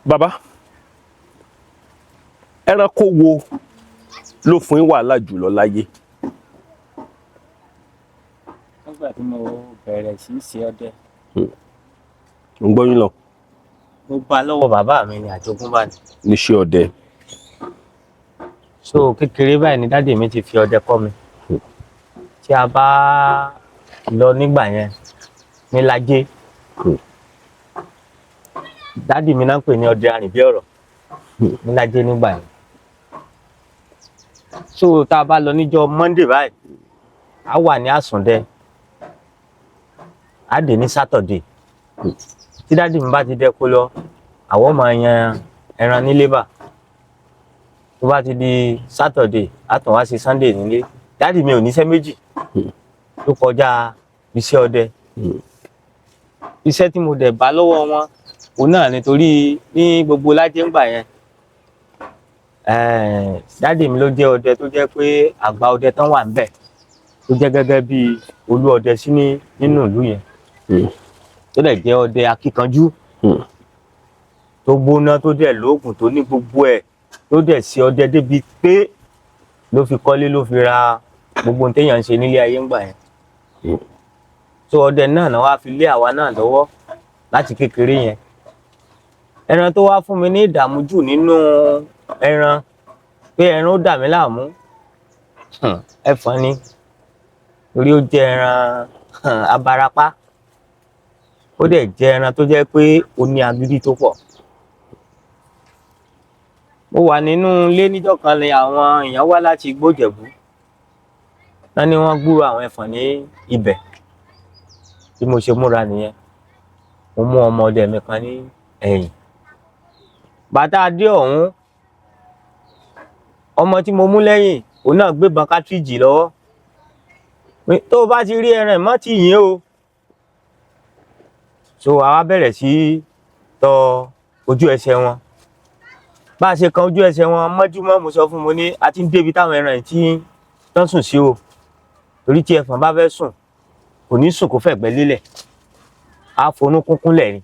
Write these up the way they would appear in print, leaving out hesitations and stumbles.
bàbá ẹranko wo ló fún yín wàhálà jùlọ láyé? nígbà tí mo bẹ̀rẹ̀ sí í ṣe ọdẹ. ń gbọ́ yín lọ. mo bá lọ́wọ́ bàbá mi ní àjogúnbá ni. níṣẹ́ ọdẹ. so kékeré báyìí ni dáàdì mi ti fi ọdẹ kọ́ mi. tí a bá lọ nígbà yẹn ní Lájé, dáàdì mi náà ń pè ní ọdẹ arìnbíọ̀rọ̀ ní Lájé nígbà yẹn. so tá a bá lọ níjọ́ Monday báyìí a wà ní Àsùndẹ, a dé ní Saturday. tí dáàdì mi bá ti dẹ́kó lọ àwọn máa yan ẹran nílé bá. tó bá ti di Saturday a tún wá sí Sunday nílé. dáàdì mi ò níṣẹ́ méjì tó kọjá iṣẹ́ ọdẹ. iṣẹ́ tí mo dẹ̀ bá lọ́wọ́ wọn òun náà nítorí ní gbogbo Lájé ńgbà yẹn dáàdì mi ló jẹ́ ọdẹ tó jẹ́ pé àgbà ọdẹ tán wà ńbẹ̀ tó jẹ́ gẹ́gẹ́ bí olú ọdẹ sí nínú ìlú yẹn. tó dẹ̀ jẹ́ ọdẹ akíkanjú tó gbóná tó dẹ̀ lóògùn tó ní gbogbo ẹ̀ tó dẹ̀ sí ọdẹ débi pé ló fi kọ́lé ló fi ra gbogbo téèyàn ń ṣe nílé ayé ńgbà yẹn. so ọdẹ náà wá fi lé àwa náà lọ́wọ́ láti kékeré yẹn. ẹran tó wá fún mi ní ìdààmú jù nínú ẹran pé ẹran ó dà mí láàmú ẹfọn ni torí ó jẹ ẹran abarapá ó dẹ̀ jẹ ẹran tó jẹ́ pé ó ní agídí tó pọ̀. mo wà nínú ilé níjọ́ kan ni àwọn èèyàn wá láti Igbó-Ìjẹ̀bú náà ni wọ́n gbúrò àwọn ẹfọ̀n ní ibẹ̀. bí mo ṣe múra nìyẹn mo mú ọmọ ọdẹ mi kan ní ẹ̀yìn. bàtà dé ọ̀hún ọmọ tí mo mú lẹ́yìn òun náà gbébọn kátríjì lọ́wọ́. tó o bá ti rí ẹran mọ́ tì yín o. so àwa bẹ̀rẹ̀ sí tọ ojú ẹsẹ̀ wọn. bá a ṣe kan ojú ẹsẹ̀ wọn mọ́júmọ́ mo sọ fún mo ní a ti ń débi táwọn ẹran yìí tí tán sùn sí o. torí tí ẹfọ̀n bá fẹ́ sùn kò ní sùn kó fẹ̀gbẹ́ lélẹ̀ á forúnkún kúnlẹ̀ ni.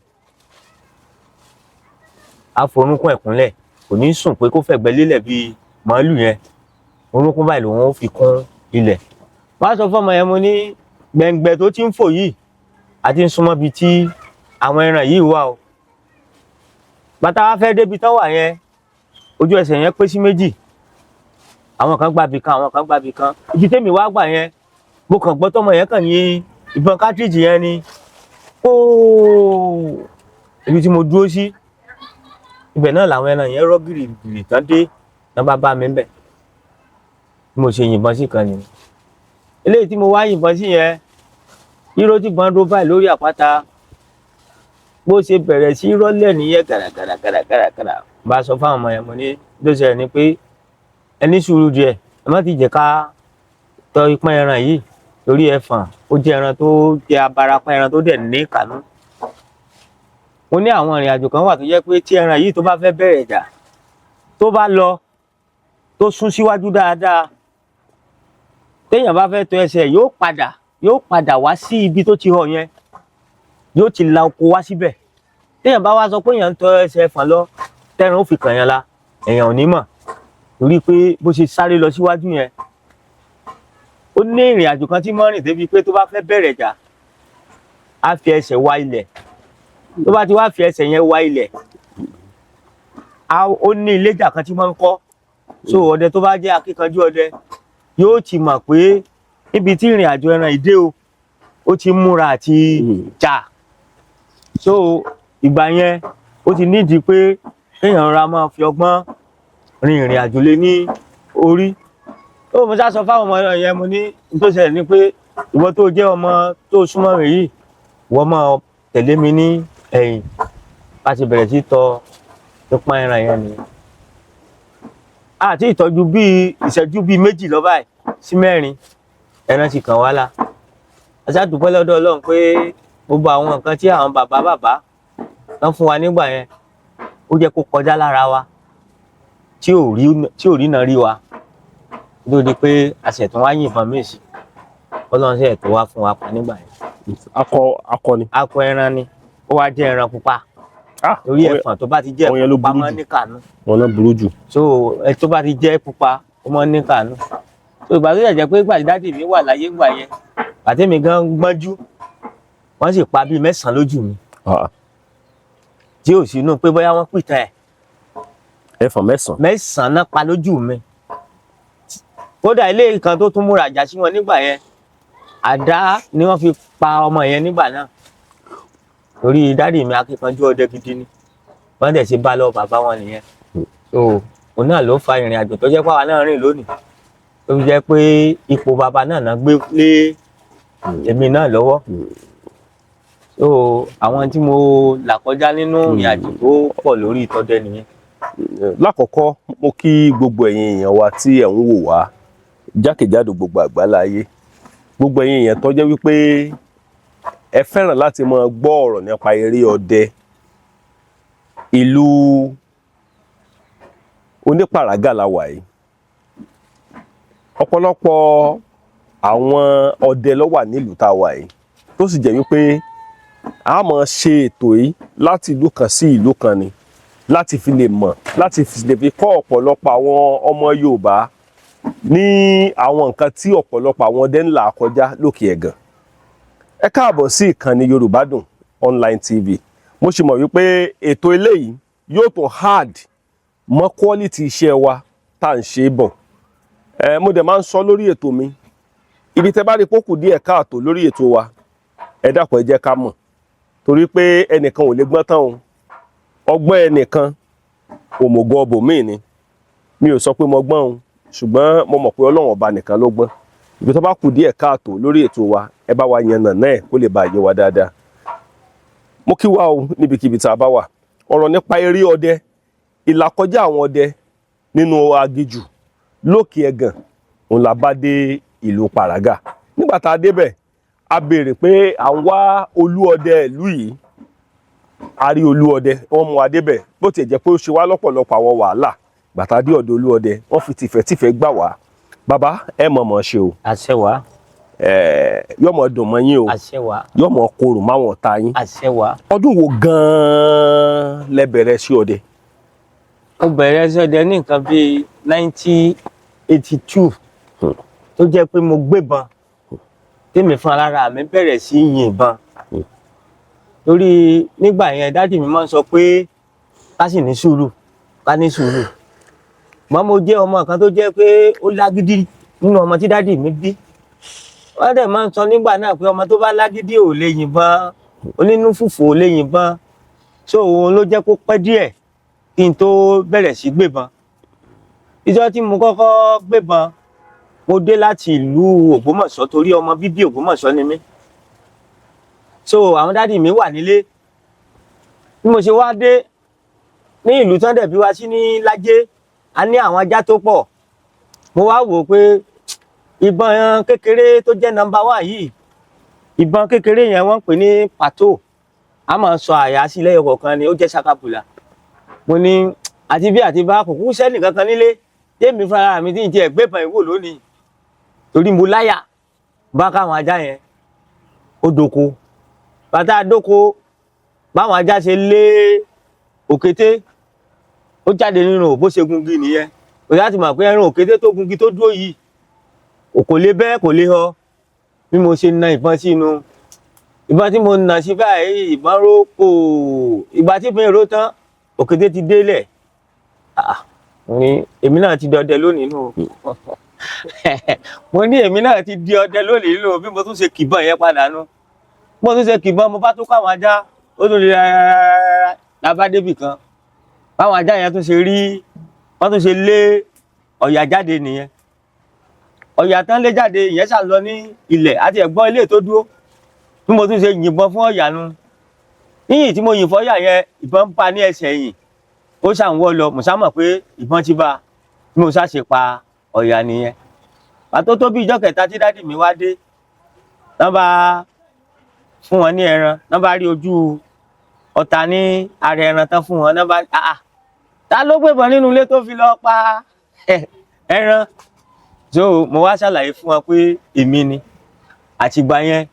á forúnkún ẹ̀kúnlẹ̀ kò ní sùn pé kó fẹ̀gbẹ́ lélẹ̀ bíi màálù yẹn. orúnkún báyìí lòun ó fi kún ilẹ̀. wọ́n á sọ fọ́mọ yẹn mo ní gbẹ̀ngbẹ̀ tó ti ń fò yìí àti ń súnmọ́ bíi tí àwọn ẹran yìí wà o. bàtà wa fẹ́ débi tán wà yẹn ojú ẹsẹ̀ yẹn pé sí méjì. àwọn kan gbàbì kan àwọn kan gbàbì kan. ibi tèmi wá gbà yẹn mo kàn gbọ́ tọ́mọ yẹn kàn yín ìbọn kátríjì yẹn ni kóò ibi tí mo dúró sí ibẹ̀ náà làwọn ẹran yẹn rọ́ gìrìgìrì tán dé tán bá mi bẹ̀. bí mo ṣe yìnbọn sí kan nìyẹn. eléyìí tí mo wá yìnbọn sí yẹn irọ́ tí gbọ́n dó báyìí lórí àpáta bó ṣe bẹ̀rẹ̀ sí rọ́lẹ̀ nìyẹn gàràgàràgàràgàrà. bá a sọ fáwọn ọmọ yẹn mo ní ló ṣẹlẹ̀ ni pé ẹ ní sùúrù díẹ̀ ẹ má ti jẹ́ ká tọ ipọ́n ẹran yìí lórí ẹfọ̀n ó jẹ́ ẹran tó jẹ́ abarapá ẹran tó dẹ̀ ní ìkànnú. mo ní àwọn ìrìn àjò kan wà tó jẹ́ pé tí ẹran yìí tó bá fẹ́ bẹ̀rẹ̀ ìjà tó bá lọ tó sún síwájú dáadáa téèyàn bá fẹ́ tọ ẹsẹ̀ yóò padà wá sí ibi tó ti họ yẹn yóò ti la oko wá síbẹ̀. téèyàn bá wá sọ pé èèyàn ń tọ ẹsẹ̀ ẹfọ̀n lọ tẹ́ran ó fi kàn yẹn la èèyàn ò ní mọ̀ torí pé bó ṣe sáré lọ síwájú yẹn ó ní ìrìn àjò kan tí mọ́ rìn débi pé tó bá fẹ́ bẹ̀rẹ̀ jà á fi ẹsẹ̀ wá ilẹ̀. tó bá ti wá fi ẹsẹ̀ yẹn wá ilẹ̀ ó ní iléjà kan tí mọ́ ń kọ́. so ọdẹ tó bá jẹ́ akíkanjú ọdẹ yóò ti mọ̀ pé níbi tí ìrìn àjò ẹran ìdé o ó ti múra àti jà. so ìgbà yẹn ó ti nídìí pé kéèyàn ra máa fi ọgbọ́n rin ìrìn àjò lé ní orí. ó mo sá sọ fáwọn ọmọ yẹn mo ní tó ṣẹlẹ̀ ni pé ìwọ tó jẹ́ ọmọ tó súnmọ́ mi yìí wọ́n máa tẹ̀lé mi ní ẹ̀yìn. bá ti bẹ̀rẹ̀ sí tọ ipọ́n ẹran yẹn nìyẹn. àti ìtọ́jú bíi ìṣẹ́jú bíi méjì lọ báyìí sí mẹ́rin ẹran ti kàn wá la. a ṣáà dúpẹ́ lọ́dọ̀ Ọlọ́run pé gbogbo àwọn nǹkan tí àwọn bàbá tán fún wa nígbà yẹn ó jẹ́ kó kọjá lára wa tí ò rí náà rí wa ló di pé àṣetún wá yìnbọn míì sí Ọlọ́run ṣe tó wá fún wa pa nígbà yẹn. akọ ni. akọ ẹran ni ó wá jẹ́ ẹran pupa torí ẹ̀fọn tó bá ti jẹ́ ẹ̀fọn pupa máa ń ní kàánú. wọn náà burú jù. so ẹ tó bá ti jẹ́ pupa ó máa ń ní kàánú. so ìgbà tó jẹ́ pé ìgbà tí dádì mi wà láyé ńgbà yẹn àti mi gan gbọ́njú wọ́n sì pa bíi 9 lójú mi. tí ò sínú pé bóyá wọ́n pìtàn ẹ̀. ẹ̀fọn 9. 9 náà pa lójú mi. kódà ilé kan tó tún múra àjà sí wọn nígbà yẹn àdá ni wọ́n fi pa ọmọ yẹn nígbà náà. torí dádì mi akíkanjú ọdẹ gidi ni wọ́n dẹ̀ ṣe bá lọ bàbá wọn nìyẹn. so òun náà ló fa ìrìn àjò tó jẹ́ pàwọn náà rìn lónìí tó fi jẹ́ pé ipò bàbá náà gbé lé èmi náà lọ́wọ́. so àwọn tí mo là kọjá nínú ìrìn àjò tó pọ̀ lórí ìtọ́dẹ nìyẹn. lákọ̀ọ́kọ́ mo kí gbogbo ẹ̀yin èèyàn wa tí ẹ̀ ń wò wá jákèjádò gbogbo àgbáláyé, gbogbo ẹ̀yin èèyàn tó jẹ́ wípé ẹ fẹ́ràn láti máa gbọ́ ọ̀rọ̀ nípa eré ọdẹ. Ìlú Onípàrágà la wà yìí, ọ̀pọ̀lọpọ̀ àwọn ọdẹ ló wà nílùú tá a wà yìí tó sì jẹ́ wípé a máa ṣe ètò yìí láti ìlú kan sí ìlú kan ni láti fi lè mọ̀, láti fi lè fi kọ́ ọ̀pọ̀lọpọ̀ àwọn ọmọ Yorùbá ní àwọn nǹkan tí ọ̀pọ̀lọpọ̀ àwọn ọdẹ ń là kọjá lókè ẹ̀gàn. Ẹ káàbọ̀ sí ìkànnì Yorùbá Dùn Online TV. Mo sì mọ̀ wípé ètò eléyìí yóò tún hard mọ́ quality iṣẹ́ wa tá à ń ṣe bọ̀. Mo dẹ̀ máa ń sọ lórí ètò mi, ibi tẹ́ bá rí pókù díẹ̀ káàtó lórí ètò wa, ẹ dákun ẹ jẹ́ ká mọ̀, torí pé ẹnìkan ò lè gbọ́n tán o. Ọgbọ́n ẹnìkan òmùgọ̀ ọbòmíì ni. Mi ò sọ pé mo gbọ́n o, ṣùgbọ́n mo mọ̀ pé Ọlọ́run ọba nìkan ló gbọ́n. Ibi tó bá kù díẹ̀ káàtó lórí ètò wa, ẹ bá wa yànnà náà kó lè bá yé wa dáadáa. Mo kí wa o níbikíbi tá a bá wà. Ọ̀rọ̀ nípa eré ọdẹ, ìlàkọjá àwọn ọdẹ nínú aginjù lókè ẹ̀gàn, òun la bá dé ìlú Pàrágà. Nígbà tá a débẹ̀, a béèrè pé à ń wá olú ọdẹ ìlú yìí. A rí olú ọdẹ, wọ́n mú wa débẹ̀, bó tiẹ̀ jẹ́ pé ó ṣe wá lọ́pọ̀lọpọ̀ àwọn wàhálà. Gbàtà dé ọ̀dọ̀ olú ọdẹ, wọ́n fi tìfẹ́tìfẹ́ gbà wá. Bàbá ẹ mọ̀ ṣe o. àṣẹ wá. Yóò mọ̀ dùn mọ́ yín o. àṣẹ wá. Yóò mọ̀ korò máwọn ọ̀tá yín. àṣẹ wá. Ọdún wo gan-an lẹ bẹ̀rẹ̀ sí ọdẹ? Mo bẹ̀rẹ̀ sí ọdẹ ní nǹkan bíi 1982 tó jẹ́ pé mo gbébọn tèmi fún alára mi bẹ̀rẹ̀ sí yìnbọn. Torí nígbà yẹn dádì mi máa ń sọ pé ká sì ní sùúrù, ká ní sùúrù. Mọ́ mo jẹ́ ọmọ kan tó jẹ́ pé ó lágídí nínú ọmọ tí dádì mi bí. Wọ́n dẹ̀ máa ń sọ nígbà náà pé ọmọ tó bá lágídí ò lè yìnbọn, onínú fùfù ò lè yìnbọn. So òun ló jẹ́ kó pẹ́ díẹ̀ kí n tó bẹ̀rẹ̀ sí gbébọn. Ìjọ́ tí mo kọ́kọ́ gbébọn, mo dé láti ìlú Ògbómọ̀ṣọ́ torí ọmọ bíbí Ògbómọ̀ṣọ́ ni mí. So àwọn dádì mi wà nílé. Bí mo ṣe wá dé ní ìlú tán dẹ̀ bí wá sí ní Lájé, a ní àwọn ajá tó pọ̀. Mo wá wò pé ìbọn kékeré tó jẹ́ number 1 yìí, ìbọn kékeré yẹn wọ́n pè ní pàtó. A máa sọ àyà sí lẹ́yọ kọ̀ọ̀kan ni, ó jẹ́ ṣakabùlà. Mo ní àti bí àti bá kò kú sẹ́nì kankan nílé, tèmi fúnra mi tí ń jẹ́ gbébọn ìwò lónìí. Torí mo láyà bá káwọn ajá yẹn ó doko. Bàtà doko báwọn ajá ṣe lé òkété, ó jáde nínú bó ṣe gungi nìyẹn. Ó yá ti mọ̀ pé ẹran òkété tó gungi tó dúró yìí kò lè bẹ́ kò lè họ. Bí mo ṣe na ìbọn sínú, ìbọn tí mo nà sí báyìí ìbọn rókò. Ìgbà tí mi ró tán òkété ti délẹ̀. Ní èmi náà ti dọdẹ lónìí nù. Mo ní èmi náà ti di ọdẹ lónìí nù bí mo tún ṣe kìbọn yẹn padà nù. Mo tún ṣe kìbọn, mo bá tún káwọn ajá, ó tún lè rárá lábá débì kan. Báwọn ajá yẹn tún ṣe rí, wọ́n tún ṣe lé ọ̀yà jáde nìyẹn. Ọ̀yà tán lé jáde ìyẹn ṣà lọ ní ilẹ̀ àti ẹ̀gbọ́n ilé tó dúró. Bí mo tún ṣe yìnbọn fún ọ̀yà nu. Níyìn tí mo yìn fọ́yà yẹn, ìbọn pa ní ẹsẹ̀ yìn. Ó ṣàǹwọ́ lọ, mo sá mọ̀ pé ìbọn ti bá. Bí mo sá ṣe pa ọ̀yà nìyẹn. Pàtó tó bí ìjọ́ kẹta tí dádì mi wá dé, wọ́n bá fún wọn ní ẹran, wọ́n bá rí ojú ọ̀tá ní ara ẹran tán fún wọn, wọ́n bá ta ló gbébọn nínú ilé tó fi lọ pa ẹran. So mo wá ṣàlàyé fún wọn pé èmi ni. Àtìgbà yẹn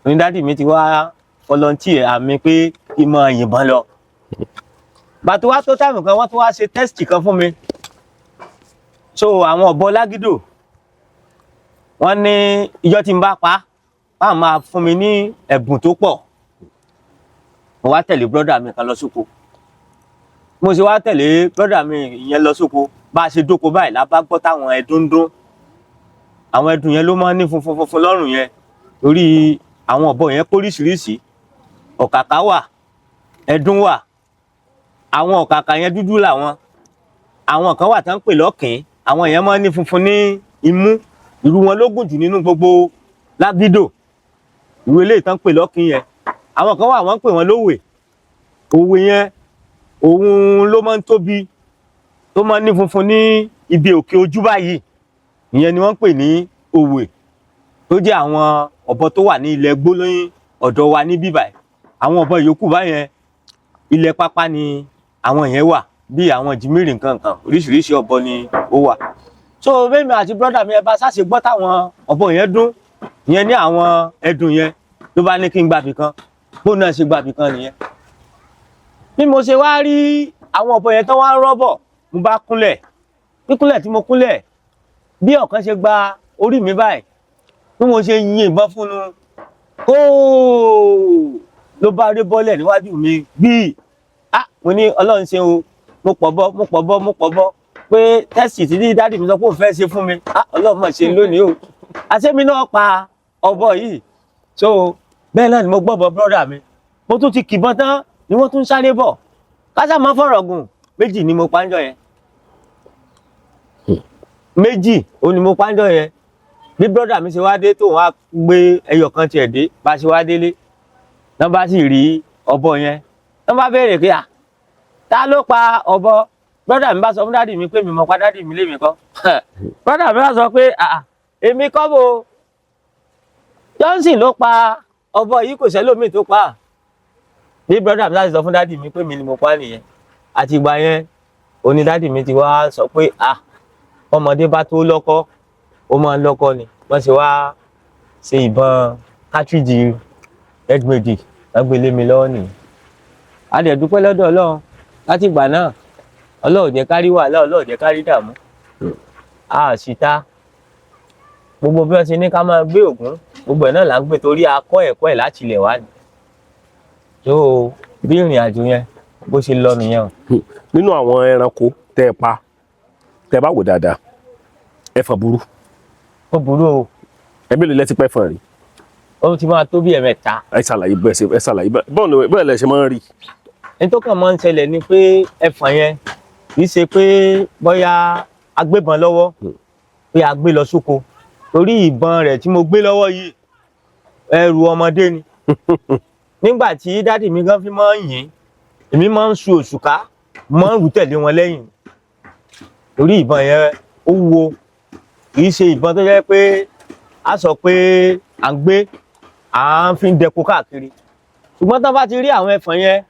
ní dádì mi ti wá volunteer àmì pé kí n máa yìnbọn lọ. bàtú wá tó táìmù kan wọ́n tún wá ṣe tẹ́sítì kan fún mi so àwọn ọ̀bọ lágídò wọ́n ní ìjọ́ tí n bá pa á máa fún mi ní ẹ̀bùn tó pọ̀ mo wá tẹ̀lé brọ́dà mi kan lọ sóko mo ṣe wá tẹ̀lé brọ́dà mi ìyẹn lọ sóko bá a ṣe dóko báyìí la bá gbọ́ táwọn ẹdun ń dún àwọn ẹdun yẹn ló máa ń ní funfun funfun lọ́rùn yẹn torí àwọn ọ̀bọ yẹn póríṣiríṣi ọ̀kàkà wà ẹdun wà àwọn ọ̀kàkà yẹn dúdú làwọn àwọn kan wà tán ń pè lọ́kìn àwọn yẹn máa ń ní funfun ní imú irú wọn ló gùn jù nínú gbogbo lágídò irú eléyìí tán ń pè lọ́kìn yẹn àwọn kan wà wọ́n ń pè wọ́n lówè òwe yẹn òun ló máa ń tóbi tó máa ń ní funfun ní ibi òkè ojú báyìí ìyẹn ni wọ́n ń pè ní òwe tó jẹ́ àwọn ọ̀bọ tó wà ní ilẹ̀ gbólóyìn ọ̀dọ̀ wa ní bíbáyìí àwọn ọ̀bọ yòókù báyẹn ilẹ̀ pápá ni àwọn yẹn wà bí àwọn jìmírì nǹkan oríṣiríṣi ọ̀bọ ni ó wà so bẹ́ẹ̀mi àti brọ́dà mi ẹ bá sáṣe gbọ́ táwọn ọ̀bọ yẹn dún ìyẹn ní àwọn ẹdùn yẹn ló bá ní kí n gbàbì kan bó náà ṣe gbàbì kan nìyẹn bí mo ṣe wá rí àwọn ọ̀bọ yẹn tó wá ń rọ́bọ̀ mo bá kúnlẹ̀ kíkúnlẹ̀ tí mo kúnlẹ̀ bí ọ̀kan ṣe gba orí mi báyìí bí mo ṣe yin ìbọn fún un kóò ló bá rí bọ́lẹ̀ níwájú mi gbíì mo ní ọlọ́run ṣe o mo pọ̀ bọ́ pé tẹ́sì tí dádì mi sọ pé òun fẹ́ ṣe fún mi ọlọ́run mọ̀ ṣe lónìí o àṣẹ́mi náà pa ọ̀bọ yìí so bẹ́ẹ̀ náà ni mo gbọ́ bọ brọ́dà mi mo tún ti kìbọn tán ni wọ́n tún sáré bọ̀ kásá máa fọ̀rọ̀ gùn méjì ni mo pàǹjọ yẹn méjì ó ní mo pàǹjọ yẹn bí brọ́dà mi ṣe wá dé tóun wá gbé ẹyọ kan tiẹ̀ dé bá ṣe wá délé náà bá sì rí ọ̀bọ yẹn náà bá béèrè pé ta ló pa ọ̀bọ brọ́dà mi bá sọ fún dádì mi pé mi mọ̀ pa dádì mi lémi kọ́ brọ́dà mi bá sọ pé èmi kọ́ bo Johnson ló pa ọ̀bọ yìí kò sẹ́lómi tó pa bí brọ́dà mi láti sọ fún dádì mi pé mi ni mo pa nìyẹn àti ìgbà yẹn oní dádì mi ti wá sọ pé ọmọdé bá tó lọ́kọ ó máa ń lọ́kọ ni wọ́n ṣe wá ṣe ìbọn kátríjì ẹgbẹ̀dì lágbélé mi lọ́wọ́ nìyẹn a dẹ̀ dúpẹ́ lọ́dọ̀ Ọlọ́run láti ìgbà náà Ọlọ́run jẹ́ kárí wàhálà Ọlọ́run jẹ́ kárí dààmú a sì ta gbogbo bí wọ́n ti ní ká máa gbé ògún gbogbo ẹ̀ náà là ń gbé torí a kọ́ ẹ̀kọ́ ẹ̀ láti ilẹ̀ wá ni tó bí ìrìn àjò yẹn bó ṣe lọ nìyẹn. nínú àwọn ẹranko tẹ́ ẹ pa tẹ́ ẹ bá wò dáadáa ẹfọ̀n burú. ó burú o. ẹbí ló lẹ́tí pẹ́fọ̀n rí. ó ti máa tó bí ẹ̀mẹ́ta. ẹ ṣàlàyé bẹ́ẹ̀ lẹ ṣe máa ń rí. ní tó kàn máa ń ṣẹlẹ̀ ni pé ẹfọ̀n yẹn kì í ṣe pé bóyá agbébọn lọ́wọ́ pé a gbé lọ sóko torí ìbọn rẹ̀ tí mo gbé lọ́wọ́ yìí ẹrù ọmọdé ni nígbà tí dádì mi gan fi máa ń yìn èmi máa ń su òṣùká máa ń rù tẹ̀lé wọn lẹ́yìn torí ìbọn yẹn ó wúwo kì í ṣe ìbọn tó jẹ́ pé a sọ pé à ń gbé à ń fi dẹko káàkiri ṣùgbọ́n tán bá ti rí àwọn ẹfọ̀n yẹn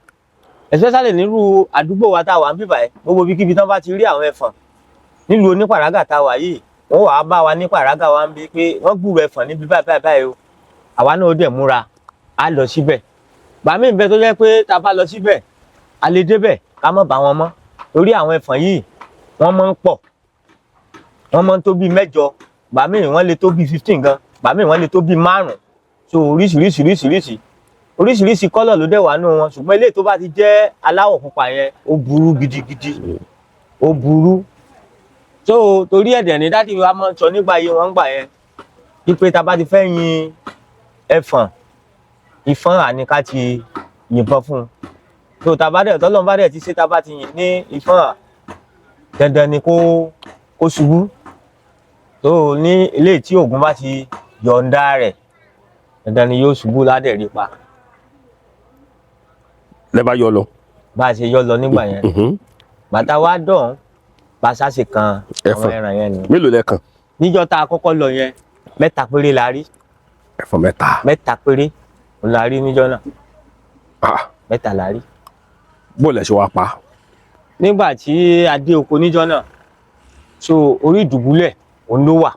especially nírú àdúgbò wa tá a wà ń bíbà ẹ gbogbo ibikíbi tán bá ti rí àwọn ẹfọ̀n nílùú onípàrágà tá a wà yìí wọ́n wàá bá wa ní pàrágà wa ń bí pé wọ́n gbúrò ẹfọ̀n níbi báyìí o àwa náà ó dẹ̀ múra á lọ síbẹ̀ gbàmí ìbẹ́ tó jẹ́ pé tá a bá lọ síbẹ̀ a lè débẹ̀ ká má bá wọn mọ́ torí àwọn ẹfọ̀n yìí wọ́n máa ń pọ̀ wọ́n máa ń tó bí 8 gbàmí wọ́n lè tó bí 15 gan gbàmí wọ́n lè tó bí 5 so oríṣiríṣi kọ́lọ̀ ló dẹ̀ wà nù wọn ṣùgbọ́n eléyìí tó bá ti jẹ́ aláwọ̀ pupa yẹn ó burú gidigidi ó burú so torí ẹ̀dẹ̀ ní dádì wa máa ń sọ nígbà yìí wọ́n ń gbà yẹn wípé tá a bá ti fẹ́ yin ẹfọ̀n ìfọ́n àníká ti yìnbọn fún un tó tá a bá dẹ̀ tọ́lọ́run bá dẹ̀ ti ṣe tá a bá ti yìn ní ìfọ́n dandan ni kó ṣubú tó ní ilé tí Ògún bá ti yọ̀ǹda rẹ̀ dandan ni yóò ṣubú ládẹ̀ rí pa. lẹ́ bá yọ lọ. bá a ṣe yọ lọ nígbà yẹn bàtà wa dán bá a ṣàṣe kan àwọn ẹran yẹn ni. mélòó lẹ kàn. níjọ́ tá a kọ́kọ́ lọ yẹn 3 péré la rí. ẹfọ̀n 3. 3 péré la rí níjọ́ náà. 3 la rí. bó lẹ ṣe wá pa. nígbà tí a dé oko níjọ́ náà so orí ìdùbúlẹ̀ òun ló wà.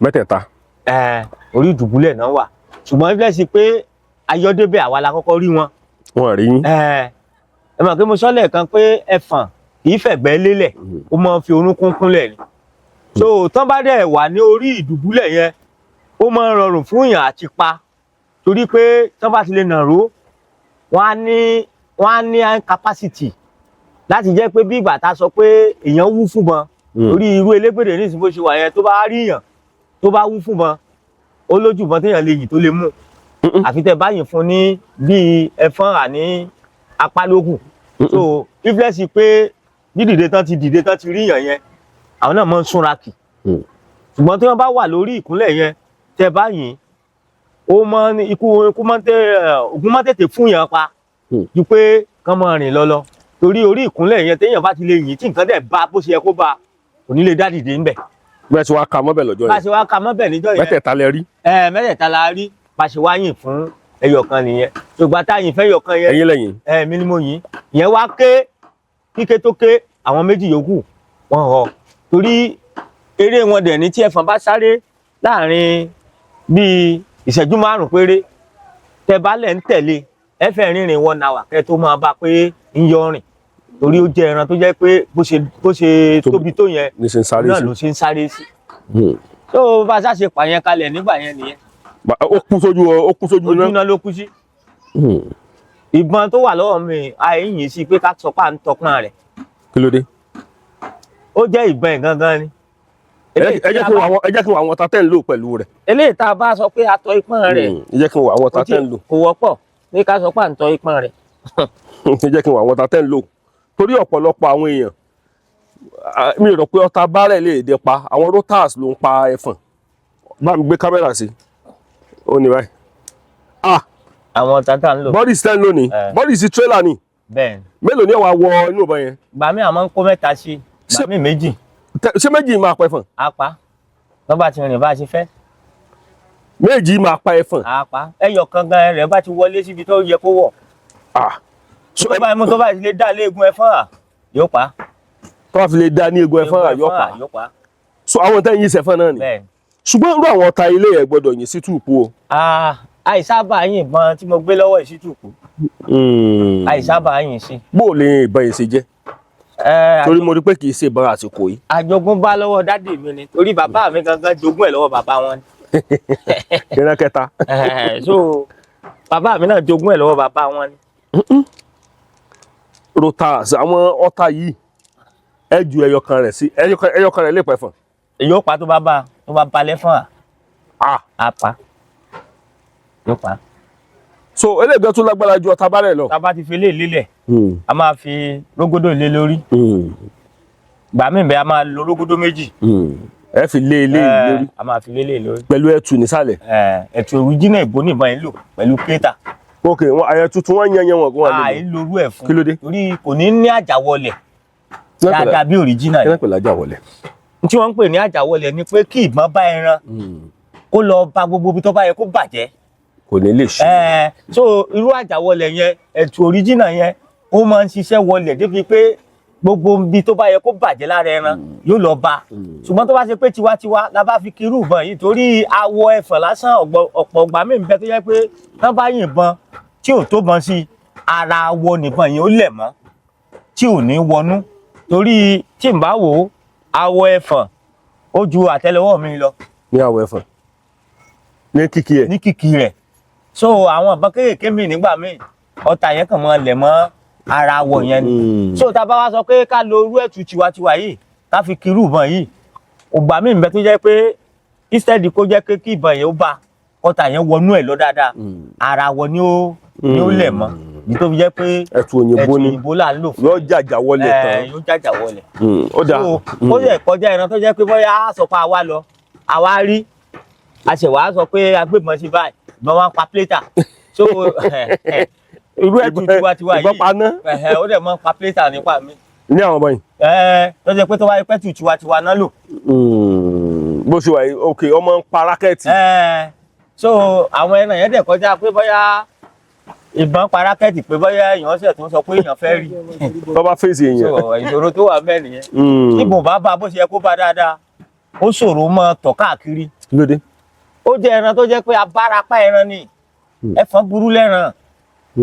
3. orí ìdùbúlẹ̀ náà wà ṣùgbọ́n ilé sí pé ayọ́débẹ̀ àwa la kọ́kọ́ rí wọn. wọn rí yín. ẹ mọ̀ pé mo sọ lẹ́ẹ̀kan pé ẹfọ̀n kì í fẹ̀gbẹ́ lélẹ̀ ó máa ń fi orúnkún kúnlẹ̀ ni so tán bá dẹ̀ wà ní orí ìdùbúlẹ̀ yẹn ó máa ń rọrùn fún èèyàn àti pa torí pé tán bá ti lè nàró wọ́n á ní capacity láti jẹ́ pé bí ìgbà tá a sọ pé èèyàn wú fún wọn torí irú elégbèdè ní ìsìn bó ṣe wà yẹn tó bá rí èèyàn tó bá wú fún wọn ó lójú ìbọn téèyàn lè yìn tó lè mú àfi tẹ́ bá yìn fún ní bíi ẹfọ́n àní apálógún so iflẹ́sì pé dídìde tán ti dìde tán ti rí èèyàn yẹn àwọn náà máa ń súnra kì ṣùgbọ́n tí wọ́n bá wà lórí ìkúnlẹ̀ yẹn tẹ́ bá yìn ó máa ń ogun máa tètè fún yàn pa ju pé kán máa rìn lọ torí orí ìkúnlẹ̀ yẹn téèyàn bá ti lè yìn tí nǹkan dẹ̀ bá bó ṣe yẹ kó bá kò ní lè dá dìde ńbẹ̀. bẹ́ẹ̀ tí wàá ka mọ́bẹ̀ lọ́jọ́ yẹn. bá a ṣe wá ka mọ́bẹ̀ níjọ́ yẹn. mẹ́tẹ̀ẹ̀ta lẹ rí. mẹ́tẹ̀ẹ̀ta la rí bá a ṣe wá yìn fún ẹyọkan nìyẹn ṣùgbọ́n tá a yìn fẹ́ ẹyọkan yẹn. ẹ̀yin lẹ́yìn. mi ni mo yìn ìyẹn wá ké kíké tó ké àwọn méjì yòókù wọ́n họ torí eré wọn dẹ̀ ní tí ẹfọ̀n bá sáré láàrin bíi ìṣẹ́jú 5 péré tẹ́ bá lẹ̀ ń tẹ̀lé ẹ fẹ́ rìnrìn 1 hour kẹ́ tó máa bá pé ń yọ rìn torí ó jẹ́ ẹran tó jẹ́ pé bó ṣe tóbi tó yẹn náà ló ṣe ń sáré sí. tó bá a ṣàṣe pààyàn kalẹ̀ nígbà yẹn nìyẹn. ó kú sójú náà. ojú náà ló kú sí. ìbọn tó wà lọ́wọ́ mi àìyìn sí pé ká sọ pé à ń tọpọ́n rẹ̀. kí ló dé. ó jẹ́ ìbọn ẹ̀ gangan ni. ẹ jẹ́ kí wọ́n àwọn ọ̀tá tẹ́ ń lò pẹ̀lú rẹ̀. eléyìí tá a bá sọ pé a tọ ipọ́n rẹ̀. ẹ jẹ́ kí wọ́n àwọn ọ̀tá tẹ́ ń lò. kò wọ́pọ̀ ní ká sọ pé à ń tọ ipọ́n rẹ̀. ẹ jẹ́ kí wọ́n àwọn ọ̀tá tẹ́ ń lò torí ọ̀pọ̀lọpọ̀ àwọn èèyàn mi rò pé ọ̀tá bárẹ̀ lè dé pa àwọn rotas ló ń pa ẹfọ̀n bá mi gbé kámẹ́rà sí ó ní báyìí. àwọn ọ̀tá tá ń lò. bọ́dì stand lónìí bọ́dì sí tírélà ni. bẹ́ẹ̀ mélòó ni ẹ wá wọ inú ìbọn yẹn. gbà mí àmọ́ ń kó 3 sí gbà mí 2. ṣé méjì máa pa ẹfọ̀n. a pa lọ́ba ti rìn bá a ṣe fẹ́. méjì máa pa ẹfọ̀n. a pa ẹyọkan gan rẹ̀ bá ti wọlé síbi tó yẹ kó wọ̀. tó bá mú tó bá ti lè dá léegun ẹfọ́n à yóò pa. tó bá fi lè dá ní egun ẹfọ́n à yóò pa. so àwọn tẹ́ ń yín sẹ́fọ́n náà ni. bẹ́ẹ̀ ṣùgbọ́n irú àwọn ọ̀tá ilé yẹn gbọ́dọ̀ yìn sí tùpù o. àìsábà yìnbọn tí mo gbé lọ́wọ́ ìsítùkù. àìsábà yìn sí. bó o lè ìbọn yìí ṣe jẹ́. torí mo rí pé kì í ṣe ìbọn àsìkò yìí. àjogúnbá lọ́wọ́ dádì mi ni torí bàbá mi gangan jogún ẹ̀ lọ́wọ́ bàbá wọn ni. ìran kẹta. so bàbá mi náà jogún ẹ̀ lọ́wọ́ bàbá wọn ni. rotas àwọn ọ̀tá yìí ẹ ju ẹyọkan rẹ̀ sí ẹyọkan rẹ̀ lè pa ẹfọ̀n. èyí ó pa tó bá ba lẹ́fọ̀n à pa yóò pa. so eléyìí tó lágbára ju ọ̀tá bárẹ̀ lọ. tá a bá ti fi lé lélẹ̀ a máa fi rógódò lé lórí gbà mí bẹ́ẹ̀ a máa lo rógódò 2. ẹ fi lé lórí. a máa fi lé lórí. pẹ̀lú ẹ̀tù nísàlẹ̀. ẹ̀tù òríjínà ìbò nìbọn yìí lò pẹ̀lú pétà. ok àyẹ̀ tuntun wọ́n yan wọn kó wà lórí. àìlórú ẹ̀ fún. kí ló dé. torí kò ní ní àjàwọlẹ̀ dáadáa bí òríjínà yìí. kí ló ń pè lájàwọlẹ̀. tí wọ́n ń pè ní àjàwọlẹ̀ ni pé kí ìbọn bá ẹran kó lọ bá gbogbo ibi tó bá yẹ kó bàjẹ́. kò ní lè ṣe. so irú àjàwọlẹ̀ yẹn ẹ̀tù òríjínà yẹn ó máa ń ṣiṣẹ́ wọlẹ̀ débi pé gbogbo ibi tó bá yẹ kó bàjẹ́ lára ẹran yóò lọ bá. ṣùgbọ́n tó bá ṣe pé tiwantiwa la bá fi kiri ìbọn yìí torí awọ ẹfọ̀n lásán ọ̀pọ̀ ọgbà mí bẹ tó yẹ pé wọ́n bá yìnbọn tí ò tó bọ́n sí ara awọ nìbọn yìí ó lẹ̀ mọ́ tí ò ní wọnú torí tí n bá wò ó awọ ẹfọ̀n ó ju àtẹ́lẹwọ́ mi lọ. ní awọ ẹfọ̀n ní kìkì ẹ̀. ní kìkì rẹ̀ so àwọn ìbọn kéékèèké mi nígbà míì ọta yẹn kàn mọ́ lẹ̀ mọ́ ara awọ yẹn ni. so tá a bá wá sọ pé ká lo irú ẹ̀tù tiwantiwa yìí ká fi kiri ìbọn yìí ògbà míì bẹ tó jẹ́ pé instead kó jẹ́ pé kí ìbọn yẹn ó bá ọta yẹn wọnú ẹ̀ lọ dáadáa ara awọ ni ó lẹ̀ mọ́ ní tó fi jẹ́ pé ẹ̀tù òyìnbó là ń lò fún. yóò jàjà wọlé tán. yóò jàjà wọlé. ó dáa. ó yẹ kọjá ẹran tó jẹ́ pé bóyá a sọ pé àwa lọ àwa rí a ṣẹ̀ wá sọ pé agbébọn sí báyìí ìbọn wa ń pa plétà. so irú ẹ̀tù tiwantiwa yìí ìbọn paná. ó dẹ̀ mọ́ pa plétà nípa mi. ní àwọn ọmọ yìí. tó jẹ́ pé tó wáyé pẹ́tù tiwantiwa náà lò. bó ṣe wà yìí ok ọmọ ń pa rákẹ́ẹ̀tì. so àwọn ẹran yẹn dẹ̀ kọjá pé bóyá ìbọn pa rákẹ́ẹ̀tì pé bóyá èèyàn ṣẹ̀ tó ń sọ pé èèyàn fẹ́ rí. tó bá fèsì èèyàn. so ìṣòro tó wà bẹ́ẹ̀ nìyẹn. níbo bá bá bó ṣe yẹ kó bá dáadáa ó ṣòro mọ́ tọ̀ káàkiri. lóde. ó jẹ́ ẹran tó jẹ́ pé abárapá ẹran ni ẹfọ̀n burú lẹ́ran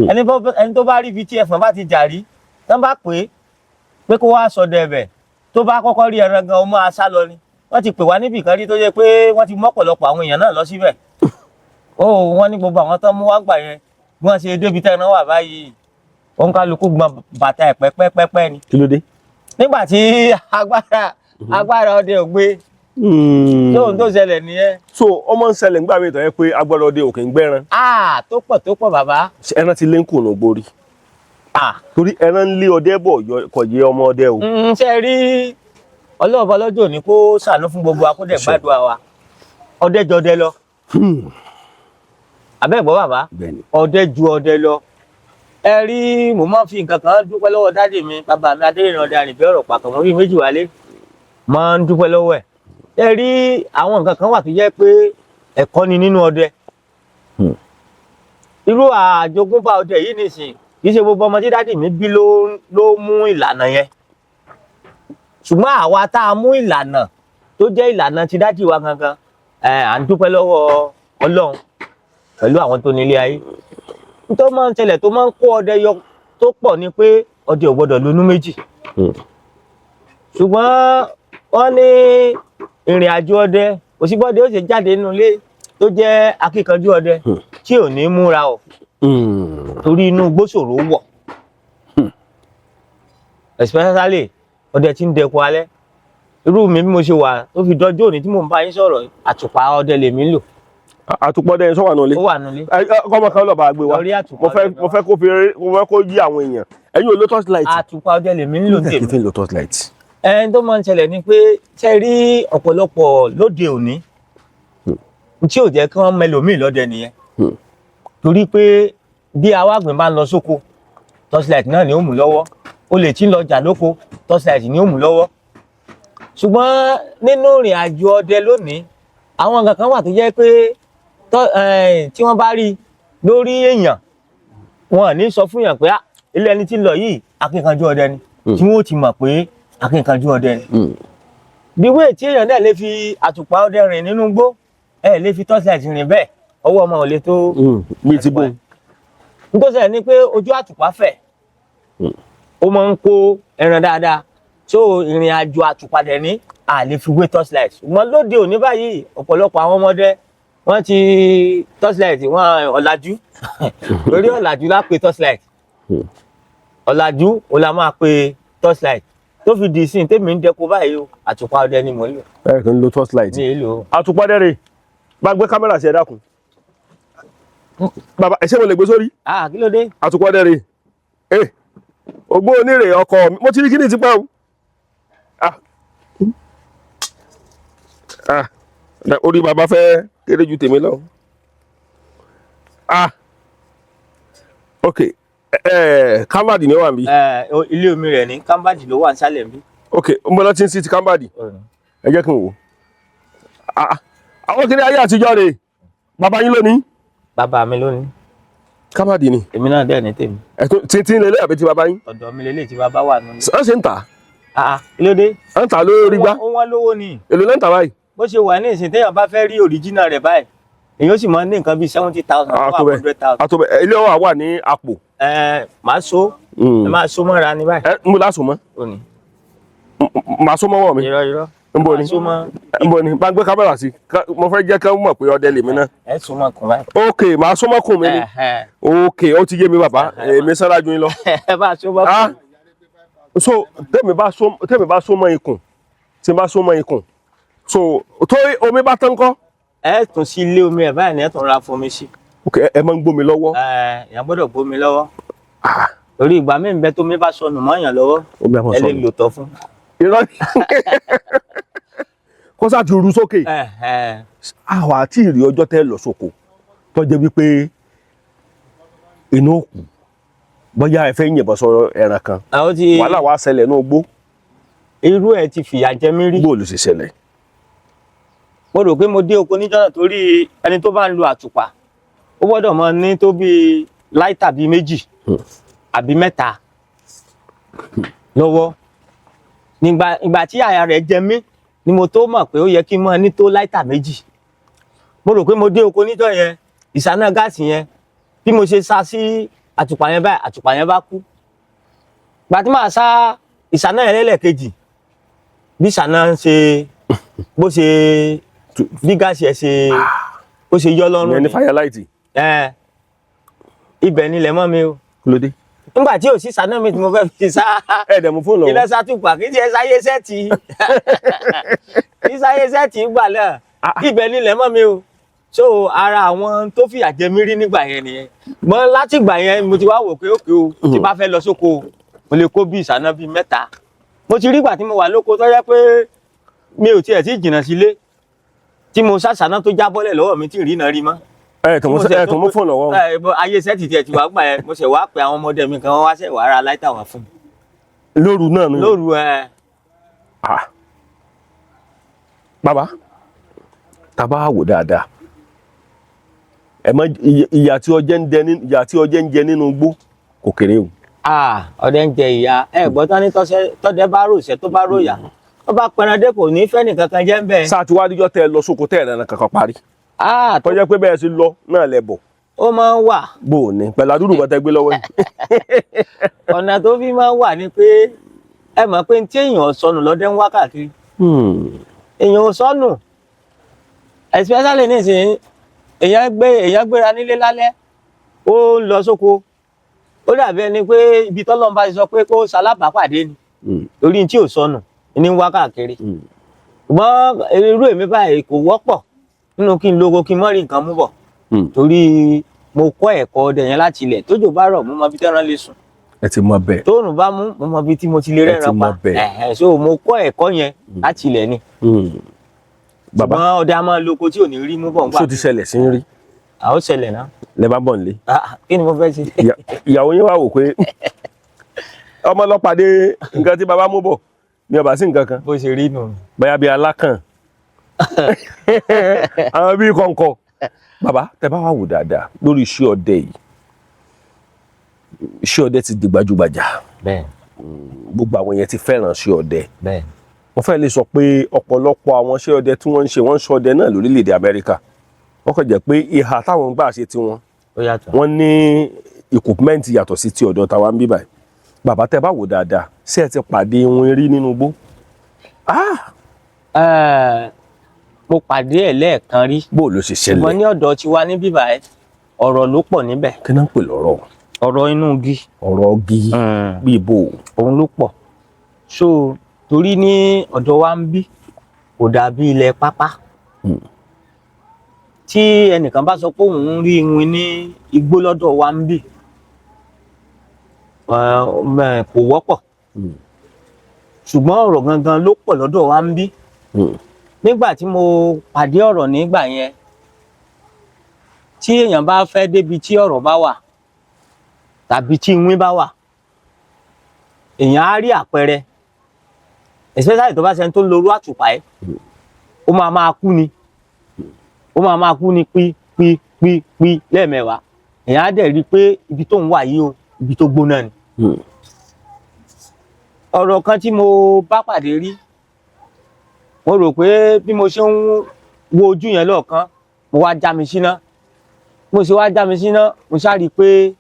ẹni tó bá rí ibi tí ẹfọ̀n bá ti jà rí tán bá pè pé kó wá ṣọdẹ ẹ̀bẹ̀ tó bá kọ́kọ́ rí ẹran gan ó máa sá lọ ni wọ́n ti pè wá níbì kan rí tó jẹ́ pé wọ́n ti mú ọ̀pọ̀lọpọ̀ àwọn èèyàn náà lọ síbẹ̀ ó wọ́n ní gbogbo àwọn tán mú wá gbà yẹn bí wọ́n ṣe débi tẹ́ran wà báyìí òun kálukú gbọ́n bàtà ẹ̀ pẹ́pẹ́pẹ́ ni. kí ló dé. nígbà tí agbára ọdẹ ò gbé tóun tó ṣẹlẹ̀ nìyẹn. so ọmọ ń ṣẹlẹ̀ nígbà míì tó yẹ pé agbára ọdẹ òkè ń gbẹ́ran. tó pọ̀ bàbá. ẹran ti lé ń kùnà gborí. torí ẹran ń lé ọdẹ bọ̀ kò yé ọmọ ọdẹ o. ṣe rí ọlọ́ọ̀bọ lọ́jọ́ ní kó ṣàánú fún gbogbo akódẹ̀ gbàdúrà wa ọdẹ jọdẹ lọ. àbẹ́ẹ̀gbọ́ bàbá ọdẹ ju ọdẹ lọ. ẹ rí mo máa ń fi nǹkan kan dúpẹ́ lọ́wọ́ dáàdì mi bàbá mi adéyìn ọdẹ àrìnbẹ́ ọ̀rọ̀ pàkàn mọ́ bí méjì wálé máa ń dúpẹ́ lọ́wọ́ ẹ̀. ẹ rí àwọn nǹkan kan wà tó jẹ́ pé ẹ̀kọ́ ni nínú ọdẹ. irú àjogúnbá ọdẹ yìí nìsín kì í ṣe gbogbo ọmọ tí dáàdì mi bí ló mú ìlànà yẹn ṣùgbọ́n àwa tá a mú ìlànà tó jẹ́ ìlànà ti dáàdì wa gangan à ń dúpẹ́ lọ́wọ́ Ọlọ́run pẹ̀lú àwọn tó nílé ayé tó máa ń ṣẹlẹ̀ tó máa ń kó ọdẹ yọ tó pọ̀ ni pé ọdẹ ò gbọdọ̀ lónú méjì ṣùgbọ́n wọ́n ní ìrìn àjò ọdẹ òsínbọ́dẹ ó ṣe jáde nínú ilé tó jẹ́ akíkanjú ọdẹ tí ò ní múra ọ̀ torí inú gbóṣòro wọ̀ especially ọdẹ tí ń dẹkun alẹ́ irú mi bí mo ṣe wà tó fi dọjọ́ òní tí mò ń bá yín sọ̀rọ̀ àtùpà ọdẹ lèmi ń lò. àtùpà ọdẹ yẹn sọ wà nulẹ̀. ó wà nulẹ̀. kọ́mọ kan lọ́ọ́ bá gbé wa mo fẹ́ kó yí àwọn èèyàn ẹ̀yin ò lo torchlight. àtùpà ọdẹ lèmi ń lò tèmi. kí n lo torchlight. ẹni tó máa ń ṣẹlẹ̀ ni pé ṣe rí ọ̀pọ̀lọpọ̀ lóde òní tí ò jẹ́ kí wọ́n mẹlòmíì lọ́dẹ nìyẹn torí pé bí awágbìn bá ń lọ sóko torchlight náà ni ó mú lọ́wọ́ o lè tí ń lọ jà lóko torchlight ni ó mú lọ́wọ́ ṣùgbọ́n nínú ìrìn àjò ọdẹ lónìí àwọn nǹkan kan wà tó jẹ́ pé tí wọ́n bá rí lórí èèyàn wọn ò ní sọ fún yàn pé ilé ẹni tí ń lọ yìí akínkanjú ọdẹ ni tí wọ́n ti mọ̀ pé akínkanjú ọdẹ ni. bí wéè tí èèyàn náà lè fi àtùpà ọdẹ rìn nínú igbó ẹ lè fi torchlight rìn bẹ́ẹ̀ ọwọ́ ọmọ ò lè tó. bíi ti bò. nítorí ẹ ní pé ojú àtùpà fẹ̀ ó máa ń kó ẹran dáadáa so ìrìn àjò àtùpà dẹ̀ ní àlè fi wé torchlight ṣùgbọ́n lóde òní báyìí ọ̀pọ̀lọpọ̀ àwọn ọmọdé wọ́n ti torchlight wọ́n ọ̀làjú lórí ọ̀làjú la pe torchlight ọ̀làjú ó la máa pe torchlight tó fi di sí tèmi ń dẹko báyìí o àtùpà ọdẹ ni mò ń lò. ẹ kì í lo torchlight. ní èlò. àtùpà ọdẹ rè bá gbé kámẹ́rà sí ẹ dákun bàbá ẹ ṣé mo lè gbé sórí. kí ló dé. àtùpà ọdẹ rè ògbó onírè ọkọ mi mo ti rí kíni ti pẹ́ o. orí bàbá fẹ́ kéré ju tèmi lọ. ok kámbàdì ni ó wà níbí. ilé omi rẹ̀ ní kámbàdì ló wà nísàlẹ̀ níbí. ok n bọ́lá tí ń sí ti kámbàdì ẹ jẹ́ kí n wò. àwọn kiri ayé àtijọ́ rè bàbá yín lónìí. bàbá mi lónìí. kámbàdì ni. èmi náà dẹ̀ ní tèmi. tí ń lélẹ̀ àbí ti bàbá yín. ọ̀dọ̀ mi lélẹ̀ tí bàbá wà nínú. ẹ ṣe ń tà. kí ló dé. ẹ ń tà lórí gbá. ó wọ́n lówó ni. èlò náà ń tà báyìí. bó ṣe wà ní ìsìn téèyàn bá fẹ́ rí òríjínà rẹ̀ báyìí èyí ó sì máa ń ní nǹkan bíi 70,000 to 100,000. àtọbẹ ilé wa wà ní àpò. màá so ẹ máa so mọ́ra ní báyìí. n bò láṣọ mọ́. òní. màá so mọ́wọ́ mi. irọ́. n bò ní n bò ní bá gbé kámẹ́rà sí mo fẹ́ jẹ́ kí wọ́n mọ̀ pé ọdẹ lèmi náà. ẹ so mọ́ kùn báyìí. ok màá so mọ́ kùn mi ni. ok ó ti yé mi bàbá èmi sára ju yín lọ. ẹ bá so mọ́ kùn. so tẹ́mi bá so mọ́ ikùn tí n bá so mọ́ ikùn so tó omi bá tán kọ́. ẹ tún sí ilé omi ẹ báyìí ni ẹ tún ra fomi sí. ok ẹ máa ń gbómi lọ́wọ́. èèyàn gbọ́dọ̀ gbómi lọ́wọ́. torí ìgbà míì bẹ tómi bá sọnù mọ́ èèyàn lọ́wọ́ ẹ lè lò tọ́ fún. irọ́ kó sá ti ru sókè. àwa àti ìrì ọjọ́ tẹ́ lọ sóko tó jẹ́ wípé inú òkú bóyá ẹ fẹ́ yìnbọn sọ ẹran kan wàhálà wa ṣẹlẹ̀ ní ogbó. irú ẹ ti fìyà jẹ mí rí. bóòlù sì ṣẹlẹ̀. mo rò pé mo dé oko níjọ́nà torí ẹni tó bá ń lo àtùpà ó gbọ́dọ̀ mọ ní tó bíi láìtà bíi méjì àbí mẹ́ta lọ́wọ́ ìgbà tí àyà rẹ̀ jẹ mí ni mo tó mọ̀ pé ó yẹ kí n mọ ní tó láìtà méjì. mo rò pé mo dé oko níjọ́ yẹn ìsáná gáàsì yẹn bí mo ṣe sá sí àtùpà yẹn báyìí àtùpà yẹn bá kú gbà tí màá sá ìsáná yẹn lẹ́lẹ́kejì bí ìsáná ń ṣe bó ṣe bí gáàsì ẹ̀ ṣe bó ṣe yọ lọ́rùn ìyẹn ní firelight. ibẹ̀ nílẹ̀ mọ́ mi o. kí ló dé. nígbà tí ò sí ìsáná mi tí mo fẹ́ fi sá ẹ̀ẹ́dẹ̀ mú fóònù lọ́wọ́. ilé sátúpà kì í ṣe sáyé sẹ́ẹ̀tì kì í sáyé sẹ́ẹ̀tì gbà náà ibẹ̀ nílẹ̀ mọ́ mi o. So ara àwọn tó fìyà jẹ mí rí nígbà yẹn nìyẹn mọ láti ìgbà yẹn mo ti wá wò pé òkè o tí bá fẹ́ lọ sóko mo lè kó bí ìsáná bíi 3 mo ti rí ìgbà tí mo wà lóko tó yẹ pé mi ò tiẹ̀ tí jìnnà sílé tí mo sàṣàná tó jábọ́lẹ̀ lọ́wọ́ mi tí ì rí náà rí mọ́. tó mú fóònù lọ́wọ́. ayé sẹ́ẹ̀tì tiẹ̀ ti wá gbà yẹn mo ṣẹ̀ wá pé àwọn ọmọdé mi kan wọ́n wá ṣẹ̀ wá ra láìta wá fún mi. lóru náà ni. lóru bàbá tàbá wò dáadáa ẹ mọ ìyà tí ọjẹ ń jẹ nínú igbó kò kéré o. ọdẹ ń jẹ ìyà gbọ́ tán ní tọ́dẹ bá ròṣẹ́ tó bá ròyà tó bá pẹrandé kò ní fẹ́ nìkan kan jẹ́ ń bẹ́ẹ̀. sáà tí wàá díjọ́ tẹ ẹ lọ sóko tẹ ẹ rẹ̀ kankan parí. tó jẹ́ pé bẹ́ẹ̀ sì lọ náà lẹ bọ̀. ó máa ń wà. bó o ní pẹ̀lú àdúrà bàtà gbé lọ́wọ́ yìí. ọ̀nà tó fi máa ń wà ni pé ẹ mọ̀ pé tí èèyàn sọnù lọ́dẹ ń wá káàkiri. èèyàn ò sọnù especially nísìnyí èèyàn gbéra nílé lálẹ́ ó ń lọ sóko ó dàbí ẹni pé ibi tọ́lọ́run bá ti sọ pé kó ṣalábàápàdé ni torí tí ò sọnù ní wá káàkiri ṣùgbọ́n irú èmi báyìí kò wọ́pọ̀ nínú kí n lóko kí n mọ́ rí nǹkan mú bọ̀ torí mo kọ́ ẹ̀kọ́ ọdẹ yẹn láti ilẹ̀ tójò bá rọ̀ mo mọ ibi tẹ́ran lè sùn. ẹ ti mọ bẹ́ẹ̀. tóòrùn bá mú mo mọ ibi tí mo ti lè rẹ́ran pa so mo kọ́ ẹ̀kọ́ yẹn láti ilẹ̀ ni. bàbá ṣùgbọ́n ọdẹ a máa lóko tí ò ní rí mú bọ̀ nígbà. ṣó ti ṣẹlẹ̀ sí ń rí. àwọn ṣẹlẹ̀ náà. lẹ bá bọ̀ nílé. kí ni mo fẹ́ ṣe. ìyàwó yín wá wò pé ọmọ lọ́pàdé nǹkan tí bàbá mú bọ̀ ní ọba sí nǹkan kan. bó ṣe rí nù. bóyá bíi alákàn àwọn bíi kọ̀ǹkọ̀. bàbá tẹ bá wà wò dáadáa lórí iṣẹ́ ọdẹ yìí iṣẹ́ ọdẹ ti di gbajúgbajà. bẹ́ẹ̀. gbogbo àwọn yẹn ti fẹ́ràn iṣẹ́ ọdẹ. bẹ́ẹ̀. wọ́n fẹ́ lè sọ pé ọ̀pọ̀lọpọ̀ àwọn iṣẹ́ ọdẹ tí wọ́n ń ṣọdẹ náà lórílẹ̀‐èdè Amẹ́ríkà wọ́n kàn jẹ́ pé ìhà táwọn gbà ṣe tiwọn wọ́n ní equipment yàtọ̀ sí ti ọ̀dọ̀ tàwa ń bí báyìí. bàbá tẹ bá wò dáadáa ṣé ẹ ti pàdé wọn rí nínú igbó. mo pàdé ẹ̀ lẹ́ẹ̀kan rí. bó ló ṣe ṣẹlẹ̀. ṣùgbọ́n ní ọ̀dọ̀ tiwa ní bíbá ẹ̀ ọ̀rọ̀ ló pọ̀ níbẹ̀. kí náà ń pè lọ́rọ̀. ọ̀rọ̀ inú igi. ọ̀rọ̀ igi bíi bò. òun ló pọ̀ so torí ní ọ̀dọ̀ wa ń bí kò dàbí ilẹ̀ pápá. tí ẹnìkan bá sọ pé òun rí iwin ní igbó lọ́dọ̀ wa ń bí kò wọ́pọ̀ ṣùgbọ́n ọ̀rọ̀ gangan ló pọ̀ lọ́dọ̀ wa ń bí. nígbà tí mo pàdé ọ̀rọ̀ nígbà yẹn tí èèyàn bá fẹ́ débi tí ọ̀rọ̀ bá wà tàbí tí iwin bá wà èèyàn á rí àpẹẹrẹ especially tó bá ṣe tó ń lo orú àtùpà ẹ̀ ó máa kú ni pí lẹ́ẹ̀mẹ́wàá èèyàn á dẹ̀ rí i pé ibi tó ń wà yìí o ibi tó gbóná ni. ọ̀rọ̀ kan tí mo bá pàdé rí mo rò pé bí mo ṣe ń wo ojú yẹn lọ́ọ̀kan mo wá já mi síná mo ṣe wá já mi síná mo ṣáà rí i pé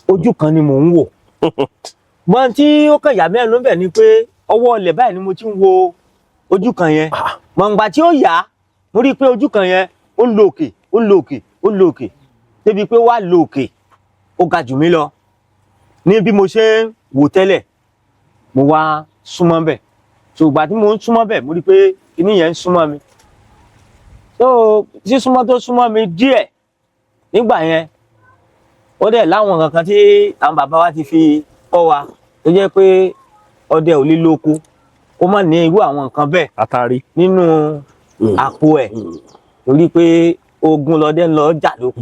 ojú kan ni mò ń wò gbọ́n tí ó kàn yà mí lẹ́nu bẹ̀ ni pé ọwọ́ ọlẹ̀ báyìí ni mo ti ń wo ojú kan yẹn mọ̀ǹgbà tí ó yá mo rí i pé ojú kan yẹn ó ń lọ òkè débi pé wá lọ òkè ó ga jù mí lọ ní bí mo ṣe ń wò tẹ́lẹ̀ mo wá súnmọ́ bẹ̀ so ìgbà tí mo ń súnmọ́ bẹ̀ mo rí i pé kíní yẹn ń súnmọ́ mi so sísúnmọ́ tó súnmọ́ mi díẹ̀ nígbà yẹn ó dẹ̀ láwọn kankan tí àwọn bàbá wa ti fi kọ́ wa tó jẹ́ pé ọdẹ ò lè lóko ó má ní irú àwọn nǹkan bẹ́ẹ̀ àtàrí nínú àpò ẹ̀ torí pé ogun lọdẹ ń lọ jà lóko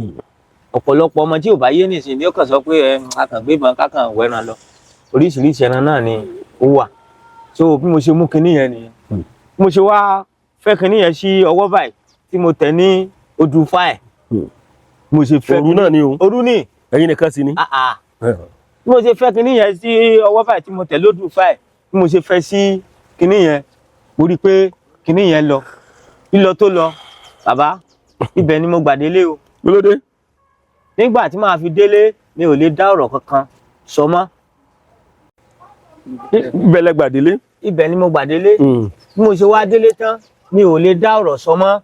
ọ̀pọ̀lọpọ̀ ọmọ tí ò bá yé nìsín ni ó kàn sọ pé akàngbébọn kákàn wẹran lọ oríṣiríṣi ẹran náà ni ó wà so bí mo ṣe mú kinní yẹn nìyẹn bí mo ṣe wá fẹ́ kinní yẹn sí ọwọ́ báyìí tí mo tẹ̀ ní odù fáì mo ṣe fẹ́ òru náà ni o òru ni ẹ̀yin nìkan sí ni. bí mo ṣe fẹ́ kinní yẹn sí ọwọ́ báyìí tí mo tẹ̀ lódù fáì bí mo ṣe fẹ́ sí kinní yẹn mo rí i pé kinní yẹn lọ lílọ tó lọ bàbá ibẹ̀ ni mo gbà délé o. lólódé. nígbà tí màá fi délé mi ò lè dá ọ̀rọ̀ kankan sọ mọ́ ibẹ̀ lẹ gbà délé. ibẹ̀ ni mo gbà délé bí mo ṣe wá délé tán mi ò lè dá ọ̀rọ̀ sọ mọ́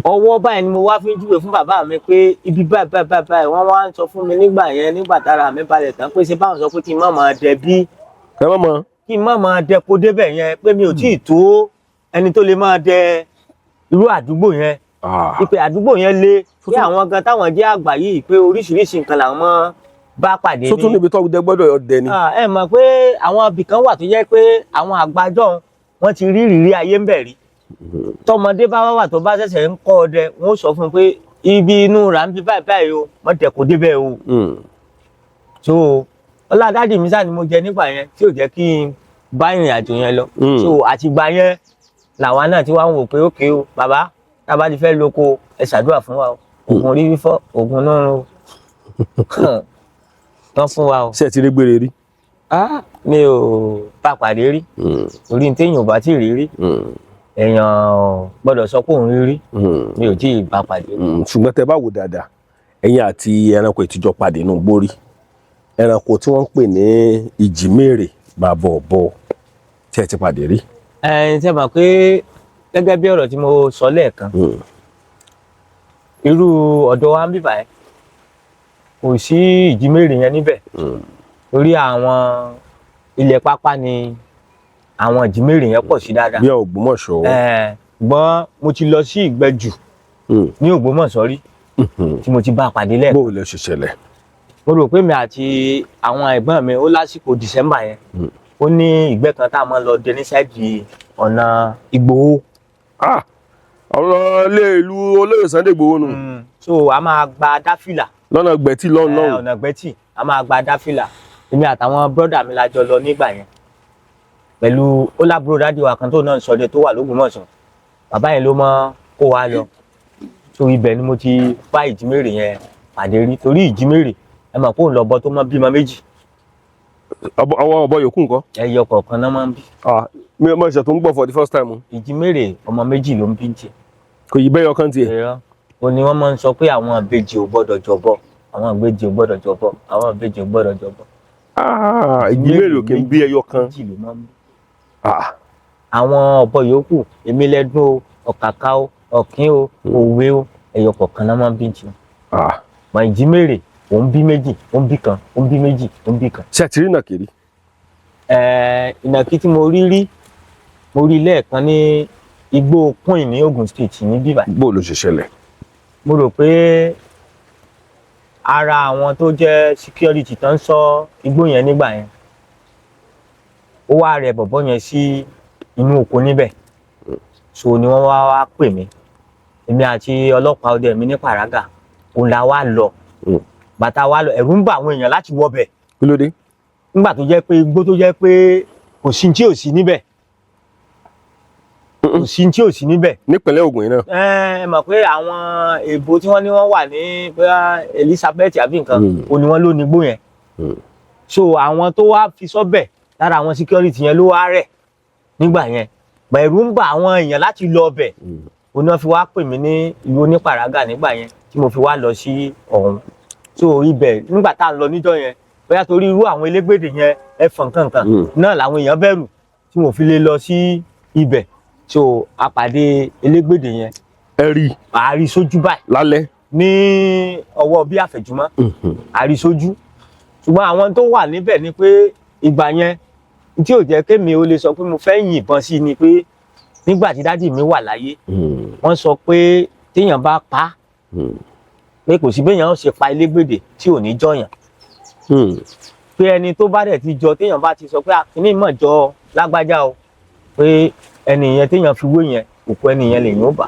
ọwọ́ báyìí ni mo wá fi ń júwe fún bàbá mi pé ibi báyìí wọ́n wá ń sọ fún mi nígbà yẹn nígbà tára mi balẹ̀ tán pé ṣé báwọn sọ pé kí n má máa dẹ bí kí n má máa dẹ kó débẹ̀ yẹn pé mi ò tí ì tó ẹni tó lè máa dẹ irú àdúgbò yẹn ìpè àdúgbò yẹn lé pé àwọn gan táwọn jẹ́ àgbà yìí pé oríṣiríṣi nǹkan làwọn mọ́ bá pàdé ní. tó tún níbi tó dẹ gbọ́dọ̀ dẹ ni. ẹ mọ̀ pé àwọn ibì kan wà tó jẹ́ pé àwọn àgbàjọ wọn ti rí ìrírí ayé ń bẹ̀ rí tọmọdé bá wà tó bá ṣẹ̀ṣẹ̀ ń kọ́ ọdẹ wọn ó sọ fún un pé ibi inú rà ń bí báyìí o mọ̀ tẹ̀ kó débẹ̀ o. so ọládàdì mi sáà ni mo jẹ nígbà yẹn tí ò jẹ́ kí n bá ìrìn àjò yẹn lọ. so àtìgbà yẹn làwa náà ti wá ń wò pé ókè o bàbá tá a bá ti fẹ́ lóko ẹ ṣàdúrà fún wa o oògùn orí fífọ́ oògùn náà o tán fún wa o. ṣé ẹ ti rí gbére rí. mi ò bá pàdé rí orí ní téèyàn ò bá tí ì rí rí èèyàn gbọ́dọ̀ sọ pé òun rí rí mi ò tí ì bá pàdé rí. ṣùgbọ́n tẹ bá wò dáadáa ẹ̀yin àti ẹranko ìtijọ́ pàdé inú gbórí ẹranko tí wọ́n ń pè ní ìjímèrè bàbá ọ̀bọ tí ẹ ti pàdé rí. ṣe mọ̀ pé gẹ́gẹ́ bí ọ̀rọ̀ tí mo sọ lẹ́ẹ̀kan irú ọ̀dọ̀ wa ń bíbà ẹ́ kò sí ìjímèrè yẹn níbẹ̀ torí àwọn ilẹ̀ pápá ni àwọn ìjímèrè yẹn pọ̀ sí dáadáa. bí Ògbómọ̀ṣọ́. ṣùgbọ́n mo ti lọ sí Ìgbẹ́jù ní Ògbómọ̀ṣọ́ rí tí mo ti bá a pàdé lẹ́ẹ̀kan. bó o lè ṣe ṣẹlẹ̀. mo rò pé mi àti àwọn ẹ̀gbọ́n mi ó lásìkò December yẹn ó ní ìgbẹ́ kan tá a máa lọ dé ní sáìdì ọ̀nà Ìgbòho. ọ̀rọ̀ ilé ìlú olóyè Sunday Ìgbòho nù. so a máa gba dáfìlà. lọ́nà gbẹ̀tì lọ́nà. ọ̀nà gbẹ̀tì a máa gba dáfìlà èmi àtàwọn bọ́dà mi la jọ lọ nígbà yẹn pẹ̀lú ó lábúrò dádì wa kan tó náà sọdẹ tó wà l'Ógbómọ̀ṣọ́ bàbá yẹn ló mọ kó wa lọ so ibẹ̀ ni mo ti bá ìjímèrè yẹn pàdé rí torí ìjímèrè ẹ mọ̀ pé òun lọ́bọ tó mọ bímọ méjì. àwọn ọ̀bọ yòókù ńkọ́. ẹyọ kọ̀ọ̀kan náà máa ń bí. mi ò mọ ìṣẹ̀ tó ń gbọ́ for the first time. ìjímèrè ọmọ méjì ló ń bí tiẹ̀. kò yí bẹ́yọ kan tiẹ̀. ó ní wọ́n máa ń sọ pé àwọn ìbejì ò gbọ́dọ̀ jọbọ àwọn ìbejì ò gbọ́dọ̀ jọbọ àwọn ìbejì ò gbọ́dọ̀ jọbọ. ìjímèrè ò kì í bí ẹyọ kan. méjì ló máa ń bí. àwọn ọ̀bọ yòókù èmi lẹ́dún o ọ̀kàkà o ọ̀kín o òwe o ẹyọ kọ̀ọ̀kan náà máa ń bí tiẹ̀. mọ ìjímèrè òun bí méjì òun bí kan òun bí méjì òun bí kan. ṣé ẹ ti rí ìnàkí? ìnàkí tí mo rí lẹ́ẹ̀kan ní igbó Queen ní Ogun State ní bíbá. bó ló ṣe ṣẹlẹ̀? mo rò pé ara àwọn tó jẹ́ security tó ń ṣọ́ igbó yẹn nígbà yẹn ó wá rẹ bọ̀bọ́ yẹn sí inú oko níbẹ̀ so ni wọ́n wá pè mí èmi àti ọlọ́pàá ọdẹ mi ní Paraga òun la wá lọ bàtà wá lọ ẹ̀rù ń bà àwọn èèyàn láti wọbẹ̀. kí ló dé? nígbà tó jẹ́ pé igbó tó jẹ́ pé kò sí tí ò sí níbẹ̀ kò sí tí ò sí níbẹ̀. nípínlẹ̀ Ògùn yìí náà. ẹ mọ̀ pé àwọn èèbó tí wọ́n ní wọ́n wà ní bóyá Elizabeth àbí nǹkan ò ní wọ́n ló ní igbó yẹn so àwọn tó wá fi sọ́bẹ̀ lára àwọn security yẹn ló wá rẹ̀ nígbà yẹn ẹ̀rù ń bà àwọn èèyàn láti lọ ọbẹ̀ òun náà fi wá pè mí ní ìlú Oníparaga nígbà yẹn tí mo fi wá lọ sí ọ̀hún so ibẹ̀ nígbà tá à ń lọ níjọ́ yẹn bóyá torí irú àwọn elégbèdè yẹn ẹ̀fọn kankan náà làwọn èèyàn bẹ̀rù tí mo fi lè lọ sí ibẹ̀ so àpàdé elégbèdè yẹn. ẹ rí i. àárí sójú báyìí. lálẹ́. ní ọwọ́ bí àfẹ̀jùmọ́. àárí sójú. ṣùgbọ́n àwọn tó wà níbẹ̀ ni pé ìgbà yẹn tí ò jẹ́ kémi ó lè sọ pé mo fẹ́ yìnbọn sí ni pé nígbà tí dádì mi wà láyé wọ́n sọ pé téèyàn bá pa pé kò sí béèyàn ó ṣe pa elégbèdè tí ò ní jọyàn. pé ẹni tó bá dẹ̀ ti jọ téèyàn bá ti sọ pé àkíní mọ̀ jọ lágbájá o pé ẹni yẹn téèyàn fi wé yẹn òkú ẹni yẹn lèyìn ó bà.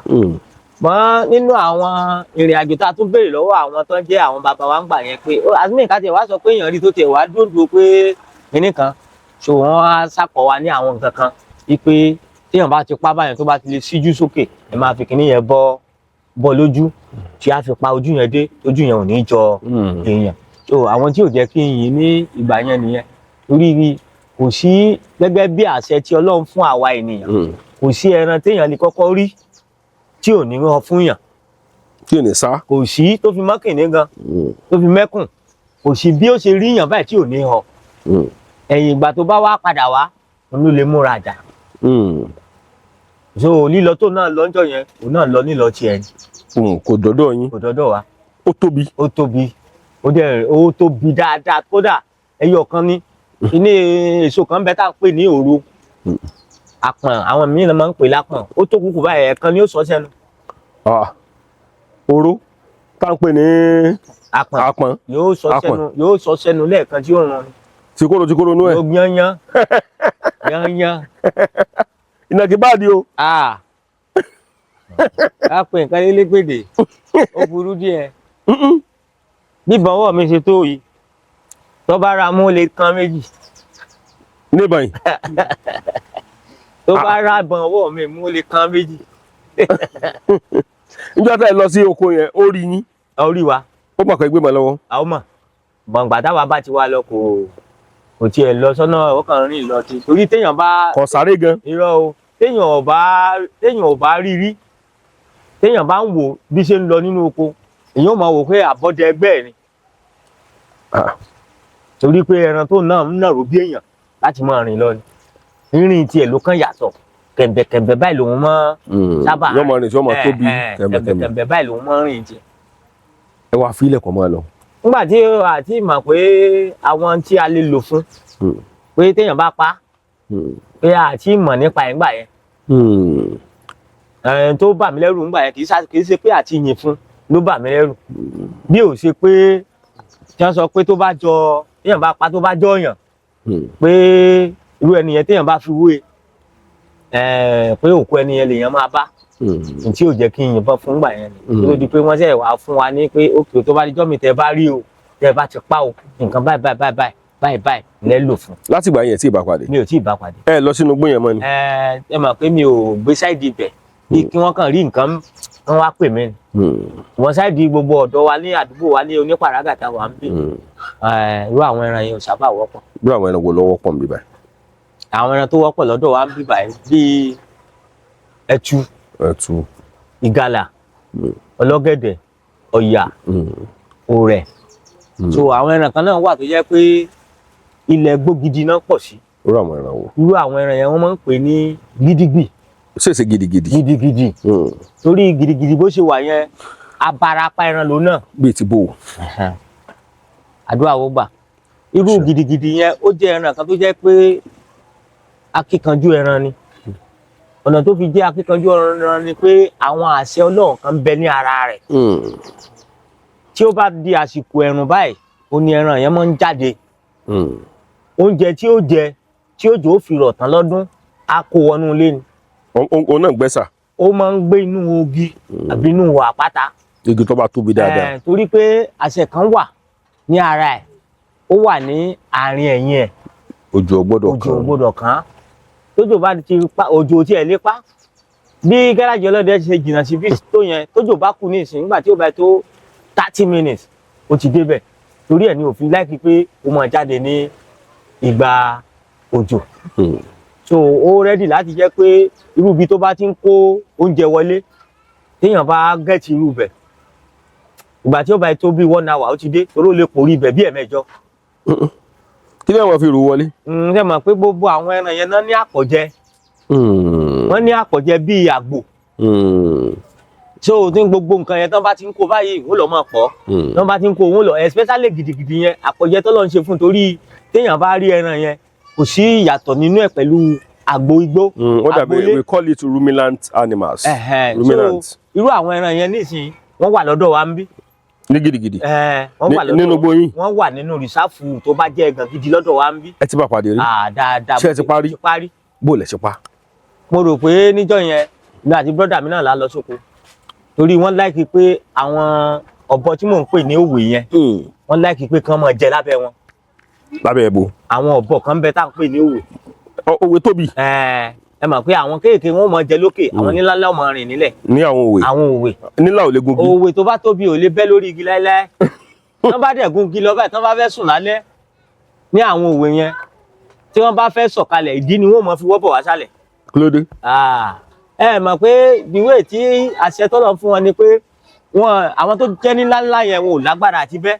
mọ́ nínú àwọn ìrìn àjò tá a tún béèrè lọ́wọ́ àwọn tó ń jẹ́ àwọn bàbá wa ń gbà yẹn pé àtúntò ká tiẹ̀ wá sọ pé èèyàn rí tó tiẹ̀ wá dúró pé kinní kan so wọ́n á sàkọ́ wa ní àwọn nǹkan kan wípé téèyàn bá ti pa báyẹn tó bá ti lè síjú sókè ẹ máa fi kinní yẹn bọ́ lójú tí a fi pa ojú yẹn dé ojú yẹn ò ní jọ èèyàn so àwọn tí ò jẹ́ kí n yìn ní ìgbà yẹn nìyẹn torí kò sí gẹ́gẹ́ bí àṣẹ tí Ọlọ́run fún àwa ènìyàn kò sí ẹran téèyàn lè kọ́kọ́ rí tí ò ní hàn fún yàn tí ò ní sá kò sí tó fi mọ́kìnní gan tó fi mẹ́kùn kò sí bí ó ṣe rí yàn báyìí tí ò ní hàn ẹ̀yìn ìgbà tó bá wá padà wá òun ló lè múra jà. So lílọ tó náà lọ́jọ́ yẹn òun náà lọ nílọ tiẹ̀ ni. Kò dọ́dọ̀ yín. Kò dọ́dọ̀ wa. Ó tóbi. Ó tóbi ó tóbi dáadáa kódà ẹyọ kan ní ilé èso kan bẹ tá à ń pè ní òru àpọ̀n àwọn mìíràn máa ń pè lápọ̀n ó tó kúkú báyìí ẹ̀ẹ̀kan ni ó sọ sẹ́nu. Oró tá à ń pè ní àpọ̀n yóò sọ sẹ́nu lẹ́ẹ̀kan tí ó ràn. Tìkóró nú ẹ̀. Yóò yányán. Ìnàkí báàdì o. A pè nǹkan lélẹ́gbèdè ó burú díẹ̀. Bí bọ́wọ́ mi ṣe tó yìí tó bá ra mú lè kan méjì. Níbọn yìí. Tó bá ra bọ́wọ́ mi mú lè kan méjì. Níjọ́ tá ẹ lọ sí oko yẹn ó rí yín. Ó rí wa. Ó mọ̀ kàn gbé mọ́ lọ́wọ́. Àwọn mọ̀ gbọ̀ngbà táwa bá ti wá lọ kò tiẹ̀ lọ sọ́nà ọkàn rìn lọ ti torí téèyàn bá. Kò sáré gan. Irọ́ o téèyàn ò bá rí téèyàn bá ń wò bí ṣe ń lọ nínú oko èèyàn máa wò pé àbọ̀dẹ ẹgbẹ́ ẹ̀ ni. Torí pé ẹran tó náà ń nàró bí èèyàn láti máa rìn lọ ni rírìn tiẹ̀ ló kàn yàtọ̀ kẹ̀mbẹ̀kẹ̀mbẹ̀ báyìí lòun máa sábà rìn. Yọmọ rìn tí ọmọ tóbi kẹ̀mbẹ̀kẹ̀mbẹ̀ báyìí lòun máa rìn tiẹ̀. Ẹ wá fílẹ̀ kọ́ máa lọ. Nígbà tí àti mọ̀ pé àwọn tí a lè lò fún pé téèyàn bá pa pé àti mọ̀ nípa ẹ̀ ńgbà yẹn. Tó bà mí lẹ́rù ńgbà yẹn kì í ṣe pé àti yìn fún ló bà mí lẹ́rù bí ò ṣe pé tí wọ́n sọ pé tó bá jọ téèyàn bá pa tó bá jọ yàn pé irú ẹnìyẹn téèyàn bá fi wé pé òkú ẹnìyẹn lèèyàn máa bá tí ò jẹ́ kí n yìnbọn fún gbà yẹn ni tó di pé wọ́n ṣẹ̀ wá fún wa ní pé òkè tó bá dijọ́ mi tẹ́ bá rí o tẹ́ bá ti pa o nǹkan báyìí lẹ́ lò fún. Láti ìgbà yẹn tí ì bá pàdé. Mi ò tí ì bá pàdé. Ẹ lọ sínú igbó yẹn mọ́ ni. Ẹ mọ̀ pé mi ò gbé sáìdì ibẹ̀ bí kí wọ́n kàn rí nǹkan wọ́n wá pè mí ni. Wọ́n sáìdì gbogbo ọ̀dọ́ wa ní àdúgbò wa ní onípàrágàtà wa ń bì. Irú àwọn ẹran yẹn ò sábà wọ́pọ̀. Irú àwọn ẹran wo ló wọ́pọ̀ ń bí báyìí? Àwọn ẹran tó wọ́pọ̀ lọ́dọ̀ wa ń bì báyìí bíi ẹtu, ìgalà, ọlọ́gẹ̀dẹ̀, ọ̀yà, òrẹ̀. So àwọn ẹran kan náà wà tó jẹ́ pé ilẹ̀ gbógidi náà pọ̀ sí. Irú àwọn ẹran wo? Irú àwọn ẹran yẹn wọ́n máa ń pè ní gidigbi. Ṣèṣe gidigidi. Gidigidi. Torí gidigidi bó ṣe wà yẹn abarapa ẹran ló náà. Bíi ti bò. Àdúrà wo gbà. Irú gidigidi yẹn ó jẹ́ ẹran kan tó jẹ́ pé akíkanjú ẹran ni. Ọ̀nà tó fi jẹ́ akíkanjú ẹran ni pé àwọn àṣẹ Ọlọ́run kan bẹ ní ara rẹ̀. Tí ó bá di àsìkò ẹ̀rùn báyìí ó ní ẹran yẹn máa ń jáde. Oúnjẹ tí ó jẹ tí òjò ó fi rọ̀ tán lọ́dún á kó wọnú ilé ni. Òun náà gbẹ́sà. Ó máa ń gbé inú ogi àbí inú àpáta. Igi tó bá tóbi dáadáa. Torí pé àṣẹ kan wà ní ara ẹ̀ ó wà ní àárín ẹ̀yìn ẹ̀. Òjò ò gbọ́dọ̀ kàn. Tójò bá ti pa òjò tí ẹ̀ lé pa bí gáràjì ọlọ́dẹ ṣe jìnnà sí bí tó yẹn tójò bá kù ní ìsìn nígbà tí ó bá tó 30 minutes ó ti débẹ̀ torí ẹ̀ ní òfin láìpẹ́ pé ó máa jáde ní ìgbà òjò. So ó rẹ́dì láti jẹ́ pé irú ibi tó bá ti ń kó oúnjẹ wọlé téèyàn bá gẹ̀ẹ́tì irú bẹ̀ ìgbà tí ó bá tó bí 1 hour ó ti dé torí ó lè pòrí ibẹ̀ bí ẹ̀mẹ́jọ. Kí ni àwọn fi rú wọlé? Ṣé mọ̀ pé gbogbo àwọn ẹran yẹn náà ní àpọ̀jẹ. Wọ́n ní àpọ̀jẹ bíi àgbò. So ní gbogbo nǹkan yẹn tán bá ti ń kó báyìí wọ́n lọ máa pọ̀. Tán bá ti ń kó wọ́n lọ especially gidigidi yẹn àpọ̀jẹ tó lọ ń ṣe fún torí téèyàn bá rí ẹran yẹn kò sí ìyàtọ̀ nínú ẹ̀ pẹ̀lú àgbo igbó. Wọ́n dàbí we call it ruminant animals. Ruminant. So irú àwọn ẹran yẹn nísìnyí wọ́n wà lọ́dọ̀ wa ń bí. Ní gidigidi. Wọ́n wà lọ́dọ̀ nínú gbóyin. Wọ́n wà nínú rìsáàfù tó bá jẹ́ ẹ̀gàn gidi lọ́dọ̀ wa ń bí. Ẹ ti bá pàdé rí? Dáadáa. Ṣé ẹ ti parí? Bó lẹ ṣe pa? Mo rò pé níjọ́ yẹn mi àti brọ́dà mi náà la lọ sóko torí wọ́n láìkí pé àwọn ọ̀bọ tí mò ń pè ní òwe yẹn wọ́n láìkí pé kán máa jẹ lábẹ́ wọn. Lábẹ́ ẹ̀bù. Àwọn ọ̀bọ kan bẹ tá à ń pè ní òwe. Òwe tóbi. Ẹ mọ̀ pé àwọn kéèké wọn máa jẹ lókè àwọn níláńlá ò máa rìn nílẹ̀. Ní àwọn òwe. Àwọn òwe. Nílá ò lè gungi. Òwe tó bá tóbi ò lè bẹ́ lórí igi láéláé. Tán bá dẹ̀ gungi lọ báyìí tán bá fẹ́ sùn lálẹ́ ní àwọn òwe yẹn tí wọ́n bá fẹ́ sọ̀kalẹ̀ ìdí ni wọ́n máa fi wọ́pọ̀ wá sálẹ̀. Kí ló dé? Ẹ mọ̀ pé ìwé tí àṣẹ tọ́lọ̀ fún wọn ni pé àwọn tó jẹ́ ní ńláńlá yẹn wọn ò lágbára àti bẹ́.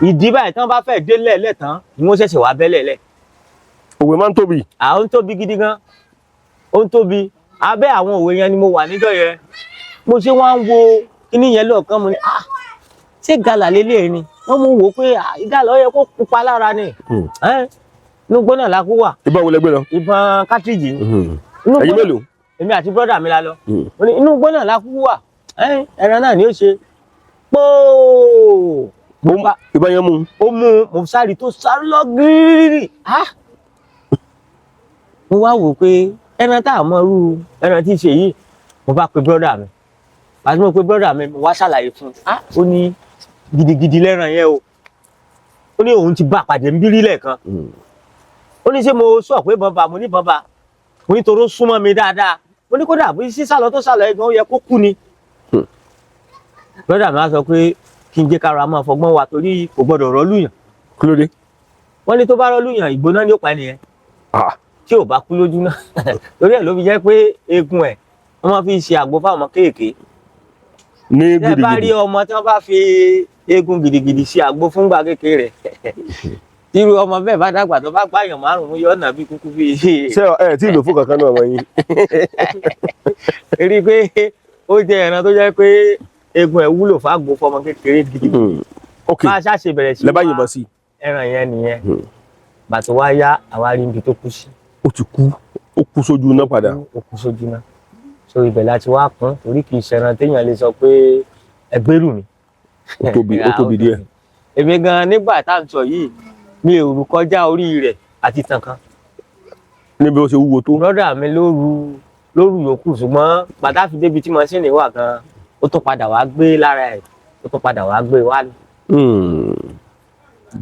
Ìdí báyìí tán bá fẹ́ dé lẹ́ẹ̀lẹ́ tán ni wọ́n ṣẹ̀ṣẹ̀ wá bẹ́ lẹ́ẹ̀lẹ́. òwe máa ń tóbi. Ó ń tóbi gidi gan, ó ń tóbi. Abẹ́ àwọn òwe yẹn ni mo wà níjọ́ yẹn, mo ṣe wá ń wo kíní yẹn lọ́ọ̀kan, mo ní ṣé gàlà lélẹ̀ ni wọ́n mú wò pé ìgàlà ó yẹ kó pupa lára ni. Inú igbó náà la kú wà. ìbọn wo lẹ gbé lọ. ìbọn kátríjì ni. ẹ̀yin mélòó. èmi àti brọ́dà mi la lọ. inú igbó náà la kú wà, ẹran náà ni ó ṣe póò. ìbọn yẹn mú. ó mú mo sáré tó sáré lọ gírírí. mo wá wò pé ẹran tá a mọ irú ẹran tí ì ṣe yìí, mo bá pe brọ́dà mi. àti mo pe brọ́dà mi, mo wá ṣàlàyé fún un. ó ní gidigidi lẹ́ran yẹn o. ó ní òun ti bá pàdé ń bírí lẹ́ẹ̀kan. ó ní ṣé mo sọ pé bọ́ba, mo ní bọ́ba, mo ní toró súnmọ́ mi dáadáa, mo ní kódà bí sísálọ tó sálọ ẹ̀gbọ́n ó yẹ kó kú ni. brọ́dà mi á sọ pé kí n jẹ́ kára máa fọgbọ́n wa torí kò gbọ́dọ̀ rọ́lùyàn. kí ló dé. wọ́n ní tó bá rọ́lùyàn ìgbóná ní ó pa ẹnìyẹn tí ò bá kú lójú náà. torí ẹ̀ ló fi jẹ́ pé eegun ẹ̀ wọ́n máa fi ṣe àgbo fáwọn ọmọ kéèké. ní gidigidi. tẹ́ bá rí ọmọ tí wọ́n bá fi eegun gidigidi ṣe àgbo fúngbà kékeré rẹ̀, irú ọmọ bẹ́ẹ̀ bá dàgbà tó bá pààyàn márùn-ún yọ ọ̀nà bí kúkú bí. ṣé ẹ tí ì lò fún kankan náà wọ̀nyí. rí i pé ó jẹ ẹran tó jẹ́ pé eegun ẹ̀ wúlò fáàgbó fọmọ kékeré gidigidi. ok máa ṣàṣe bẹ̀rẹ̀ sí lẹ́bàá yìnbọn sí. ẹran yẹn nìyẹn. bàtò wá yá àwa rí ibi tó kú sí. ó ti kú, ó kú sójú náà padà. ó kú sójú náà. so ibẹ̀ láti wá kún torí kì í ṣẹran téèyàn lè sọ pé ẹgbẹ́rù mi. ó tóbi díẹ̀. èmi gan nígbà tá à ń sọ yìí mi ò rù kọjá orí rẹ̀ àti tàn kan. níbi ó ṣe wúwo tó. brọ́dà mi lóru yòókù, ṣùgbọ́n pàtàkì débi tí mọ́ṣínì wà gan ó tún padà wá gbé lára ẹ̀, ó tún padà wá gbé wá.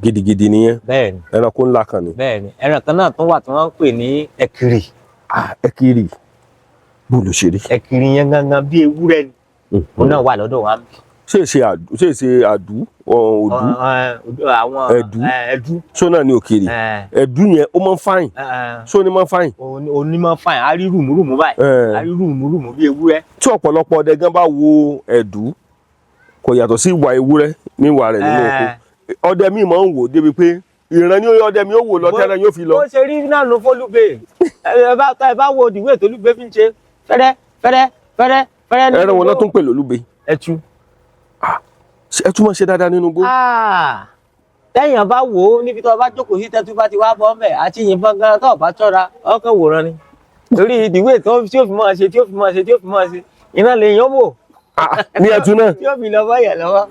gidigidi nìyẹn. bẹ́ẹ̀ni. ẹranko ńlá kan ni. bẹ́ẹ̀ni ẹran kan náà tún wà tí wọ́n ń pè ní ẹkìrì. ẹkìrì bó ló ṣe rí. ẹkìrì yẹn gangan bí ewúrẹ́ ni òun náà wà lọ́dọ̀ wa. ṣé èsè àdú òdú àwọn ẹdú. ṣó náà ní òkèrè ẹdú yẹn ó máa ń fáyìn ṣó ní máa ń fáyìn. òní máa ń fáyìn, á rí rùmùrùmù báyìí, á rí rùmùrùmù bí ewúrẹ́. tí ọ̀pọ̀lọpọ̀ ọdẹ gan bá wo ẹdú kò yàtọ̀ sí ìwà ewúrẹ́ ní ìwà rẹ̀ nínú oko. ọdẹ mi máa ń wò débi pé ìran ní ọdẹ mi ó wò lọ tẹ́lẹ̀ yóò fi lọ. bó ṣe rí náà ló fólúgbé ẹ bá wo òdìwé tólúgbé fi ń ṣe fẹ́rẹ́. ẹran wọn náà tún pè lólúgbe. ẹtu. ẹtu máa ń ṣe dáadáa nínú igbó. tẹ́yàn bá wò ó níbi tó bá jókòó sí tẹ́tú bá ti wá bọ́ ọ́nbẹ̀ àti yìnbọn gan tó bá tọ́ra ọkàn wòran ni. torí ìdìwé tí ó fi máa ṣe iná lè yán wò. ní ẹtu náà. tí ó fi lọ bá yẹ lọ́wọ́.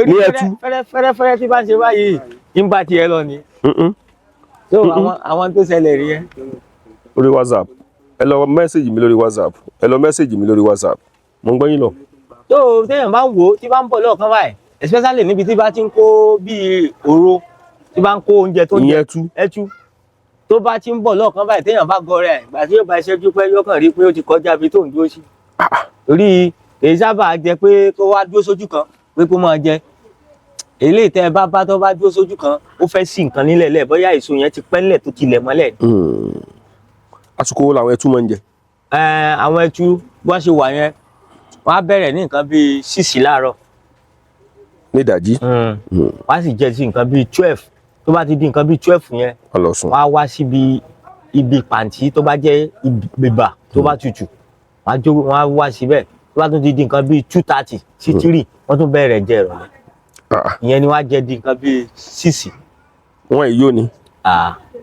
ní ẹtu. fẹ́rẹ́ tí bá ń ṣe báyìí ń bá tiẹ̀ lọ ni. tó àwọn tó ṣẹlẹ̀ rí ẹ. orí WhatsApp ẹ lọ mẹ́sẹ̀gì mi lórí WhatsApp mo ń gbọ́ yín lọ. tó téèyàn bá ń wò ó tí bá ń bọ̀ lọ́ọ̀kan báyìí especially níbi tí bá ti ń kó bíi òro tí bá ń kó oúnjẹ tó ń jẹ ẹtu tó bá ti ń bọ̀ lọ́ọ̀kan báyìí téèyàn bá gọ rẹ̀ ìgbà tí yóò bá ṣẹ́jú pẹ́ yóò kàn rí pé ó ti kọjá ibi tó ń dúró sí. torí èyí sábà jẹ pé kó wá dúró sójú kan pé kó máa jẹ eléyìí tẹ́ ẹ bá tó bá dúró sójú kan ó fẹ́ sí nǹkan nílẹ̀ lẹ̀ bóyá èso yẹn ti pẹ́ńlẹ̀ tó tilẹ̀ mọ́lẹ̀. àsìkò wo làwọn ẹtu máa ń jẹ. àwọn ẹtu bó ṣe wà yẹn wọ́n á bẹ̀rẹ̀ ní nǹkan bíi 6 láàárọ̀. ní ìdájí. wọ́n á sì jẹ sí nǹkan bíi 12 tó bá ti di nǹkan bíi 12 yẹn wọ́n á wá síbi ibi pàǹtí tó bá jẹ́ bèbà tó bá tutù wọ́n á wá síbẹ̀ tó bá tún ti di nǹkan bíi 2:30 sí 3 wọ́n tún bẹ̀rẹ̀ jẹ ìrọ̀lẹ́ ìyẹn ni wọ́n á jẹ di nǹkan bíi 6. wọ́n èyí ò ní.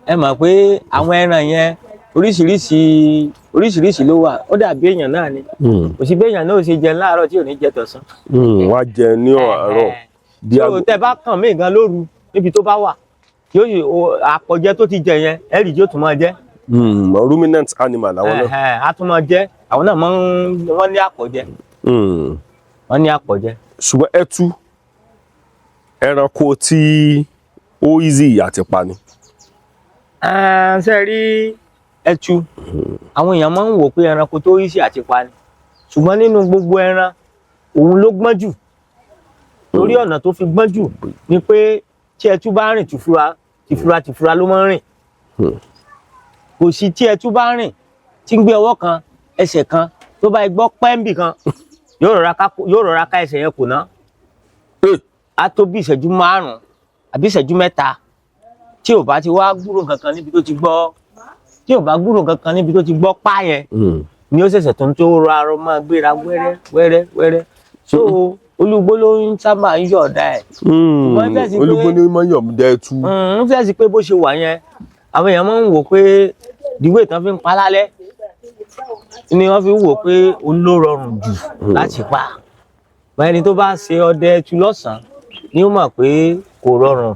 ẹ mọ̀ pé àwọn ẹran yẹn oríṣiríṣi ló wà, ó dàbí èèyàn náà ni kò sí bí èèyàn náà ò ṣe jẹun láàárọ̀ tí ò ní jẹ tọ̀sán. wọ́n á jẹ ní àárọ̀. tó tẹ bá kàn mí gan lóru níbi tó bá wà yóò àpọ̀jẹ tó ti jẹ yẹn ẹ̀rì yóò tún máa jẹ. ruminant animal àwọn náà. á tún máa jẹ àwọn náà wọ́n ní àpọ̀jẹ. wọ́n ní àpọ̀jẹ. ṣùgbọ́n ẹtu ẹranko tí ó easy àti pa ni. ṣe rí ẹtu àwọn èèyàn máa ń wò pé ẹranko tó easy àti pa ni ṣùgbọ́n nínú gbogbo ẹran òun ló gbọ́n jù torí ọ̀nà tó fi gbọ́n jù ni pé tí ẹtu bá rìn tìfura ló máa ń rìn. kò sí tí ẹtu bá rìn tí ń gbé ọwọ́ kan ẹsẹ̀ kan tó bá gbọ́ pẹ́ńbì kan yóò rọra ká ẹsẹ̀ yẹn kò ná. á tó bí ìṣẹ́jú 5 àbí ìṣẹ́jú 3 tí ò bá ti wá gbúrò kankan níbi tó ti gbọ́ tí ò bá gbúrò kankan níbi tó ti gbọ́ pá yẹn ni ó ṣẹ̀ṣẹ̀ tó ń tó rárọ máa gbéra wẹ́rẹ́ wẹ́rẹ́ wẹ́rẹ́ so olúgbó ló ń sábà ń yọ̀ọ̀dá ẹ̀. olúgbó ni máa ń yọ̀ọ̀dá ẹ̀ tú. ń fẹ́ sí pé bó ṣe wà yẹn àwọn èèyàn máa ń wò pé ìdíwé tán fi ń pa lálẹ́ ni wọ́n fi ń wò pé òun ló rọrùn jù láti pa báyìí ẹni tó bá ṣe ọdẹ ẹtu lọ́sàn-án ni ó mọ̀ pé kò rọrùn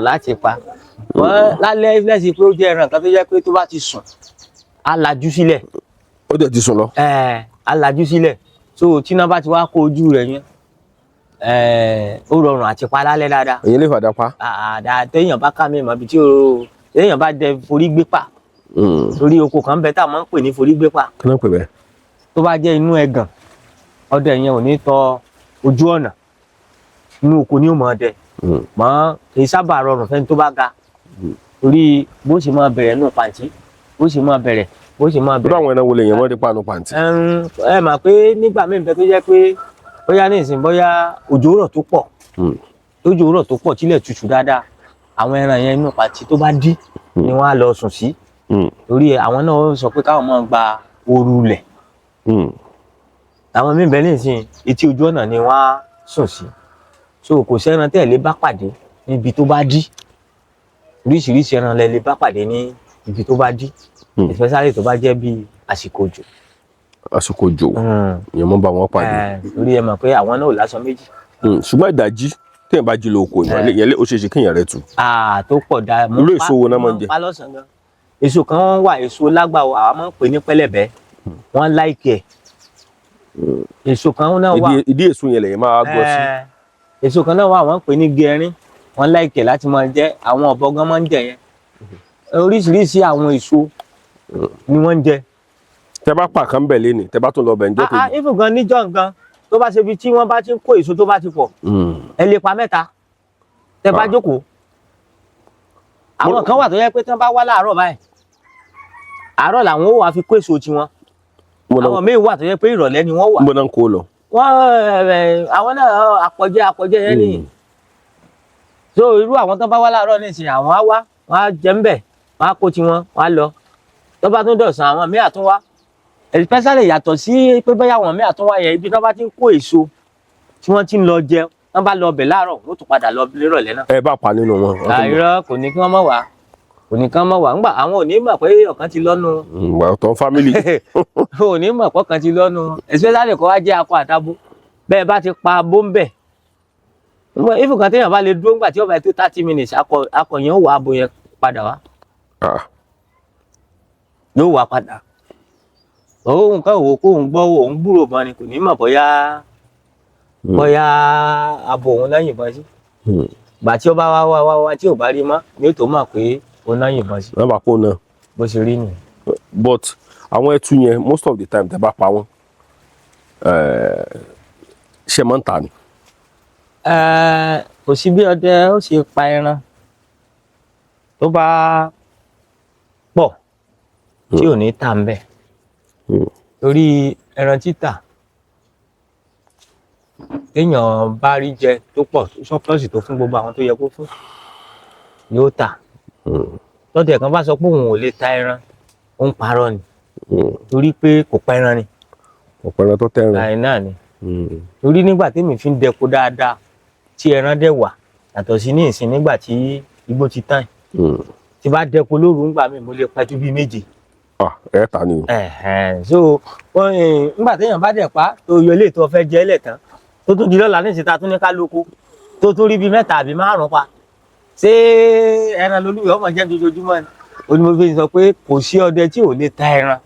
láti pa lálẹ́ lẹ́sìn pé ó jẹ́ ẹran kan tó jẹ́ pé tó bá ti sùn á lajú sílẹ̀. Ó dẹ̀ ti sùn lọ. Á lajú sílẹ̀ so tí iná bá ti wá kó ojú rẹ̀ yẹn ó rọrùn àti pa lálẹ́ dáadáa. èyí lè fàdà pa. àdá téèyàn bá ká mi mọ̀ bí tí téèyàn bá dẹ forí gbé pa torí oko kan bẹ tá a máa ń pè ní forí gbé pa. kí ló ń pè bẹ́ẹ̀. tó bá jẹ́ inú ẹ̀gàn ọdẹ yẹn ò ní tọ ojú ọ̀nà inú oko ni ó mọ̀ ọdẹ mọ́ kì í sábà rọrùn fẹ́ni tó bá ga torí bó ṣe máa bẹ̀rẹ̀ nù pàǹtí bó ṣe máa bẹ̀rẹ̀. irú àwọn ẹran wo lè yẹn wọ́n rí pàánù pàǹtí. ẹ mà pé nígbà míì bẹ tó jẹ́ pé bóyá ní ìsìn bóyá òjò rọ̀ tó pọ̀ lójò rọ̀ tó pọ̀ tílẹ̀ tutù dáadáa àwọn ẹran yẹn inú pàǹtí tó bá dí ni wọ́n á lọ sùn sí torí àwọn náà sọ pé káwọn máa gba ooru lẹ̀ àwọn míì bẹ ní ìsìn etí ojú ọ̀nà ni wọ́n á sùn sí so kò sẹ́ran tẹ̀lé bá pàdé níbi tó bá dí oríṣiríṣi ẹran lẹ lè bá pàdé ní ibi tó bá dí especially tó bá jẹ́ bí àsìkò òjò. àsìkò òjò ìyẹn mọ́ bá wọn pàdé. torí ẹ mọ̀ pé àwọn náà ò láṣọ méjì. ṣùgbọ́n ìdájí téèyàn bá jí lọ oko yẹn ó ṣe é ṣe kéèyàn rẹ tù. tó pọ̀ dáa. irú èso wo náà máa ń jẹ. èso kan wà èso lágbà àwọn máa ń pè ní pẹlẹbẹ wọ́n láìkì ẹ̀. èso kan náà wà. ìdí èso yẹn lẹ́yìn máa gbọ́ sí. èso kan náà wà wọ́n pè ní gẹrin wọ́n láìkì ẹ̀ láti máa jẹ àwọn ọ̀bọ gan máa ń jẹ yẹn oríṣiríṣi àwọn èso ni wọ́n ń jẹ. tẹ bá pa kan bẹ̀ lé ní tẹ bá tún lọ bẹ̀ ń jọ́ kejì. ifun gan níjọ́ gan tó bá ṣe bí tí wọ́n bá ti ń kó èso tó bá ti pọ̀ ẹ lè pa mẹ́ta tẹ bá jókòó. àwọn kan wà tó yẹ pé tí wọ́n bá wá láàárọ̀ báyìí àárọ̀ làwọn ó wà fi kó èso tiwọn àwọn míì wà tó yẹ pé ìrọ̀lẹ́ ni wọ́n wà. mo náà ń kó lọ. àwọn náà àpọ̀jẹ yẹn nìyí so irú àwọn tó bá wá láàárọ̀ nísìnyí àwọn á wá wọ́n á jẹ ń bẹ̀ wọ́n á kó tiwọn wọ́n á lọ tó bá tún dọ̀sán àwọn míì àtún wá especially yàtọ̀ sí pé bẹ́ẹ̀ àwọn míì àtún wá yẹn ibi tó bá ti ń kó èso tí wọ́n ti ń lọ jẹ wọ́n bá lọ ọbẹ̀ láàárọ̀ wọ́n tún padà lọ nírọ̀lẹ́ náà. ẹ bá pa nínú wọn. àìrọ kò ní kí wọ́n mọ̀ wá kò ní kí wọ́n mọ̀ wá ńgbà àwọn ò ní mọ̀ pé ọ̀kan ti lọ́nu. ọ̀tọ̀ fámìlì. ò ní mọ̀ pé ọ̀kan ti lọ́nu especially kó wá jẹ́ akọ àtabo bẹ́ẹ̀ bá ti pa abó ń bẹ̀ ìfúkan téèyàn bá lè dúró ńgbà tí ó bá tó 30 minutes akọ yẹn ó wà abo yẹn padà wá yóò wá padà òun kan wò kó òun gbọ́ òun gbúrò mọ́ ni kò ní mọ̀ bóyá abo òun náà yìnbọn sí gbà tí ó bá wá tí ò bá rí mọ́ ni ó tó mọ̀ pé òun náà yìnbọn sí. lọ́ba kó náà. bó ṣe rí nìyẹn. but àwọn ẹtu yẹn most of the time tẹ́ bá pa wọ́n ṣe máa ń tà ní. kò sí bí ọdẹ ó ṣe pa ẹran tó bá pọ̀ tí ò ní tà ń bẹ̀ torí ẹran títà téèyàn bá rí jẹ tó pọ̀ tó sọ́pọ́sì tó fún gbogbo àwọn tó yẹ kó fún yóò tà tọ́tẹ̀ kan bá sọ pé òun ò lè ta ẹran ó ń parọ́ ni torí pé kò pẹ́ran ni kò pẹ́ran tó tẹ́ran láì náà ni torí nígbà tèmi fi ń dẹko dáadáa tí ẹran dẹ̀ wà yàtọ̀ sí ní ìsìn nígbà tí igbó ti tán tí bá dẹko lóru ńgbà mi mo lè pẹtù bíi méje. ẹ ta ni. so nígbà téèyàn bá dẹ̀ pa tó yọ ilé tó fẹ́ jẹ́ lẹ̀tàn tó tún di lọ́la ní ìsìta tún ní ká lóko tó tún rí bíi 3 àbí 5 pa ṣé ẹran lolúwẹ̀ ọmọ jẹ́ dojoojúmọ́ ni onímọ̀fẹ́ sọ pé kò sí ọdẹ tí ò lè ta ẹran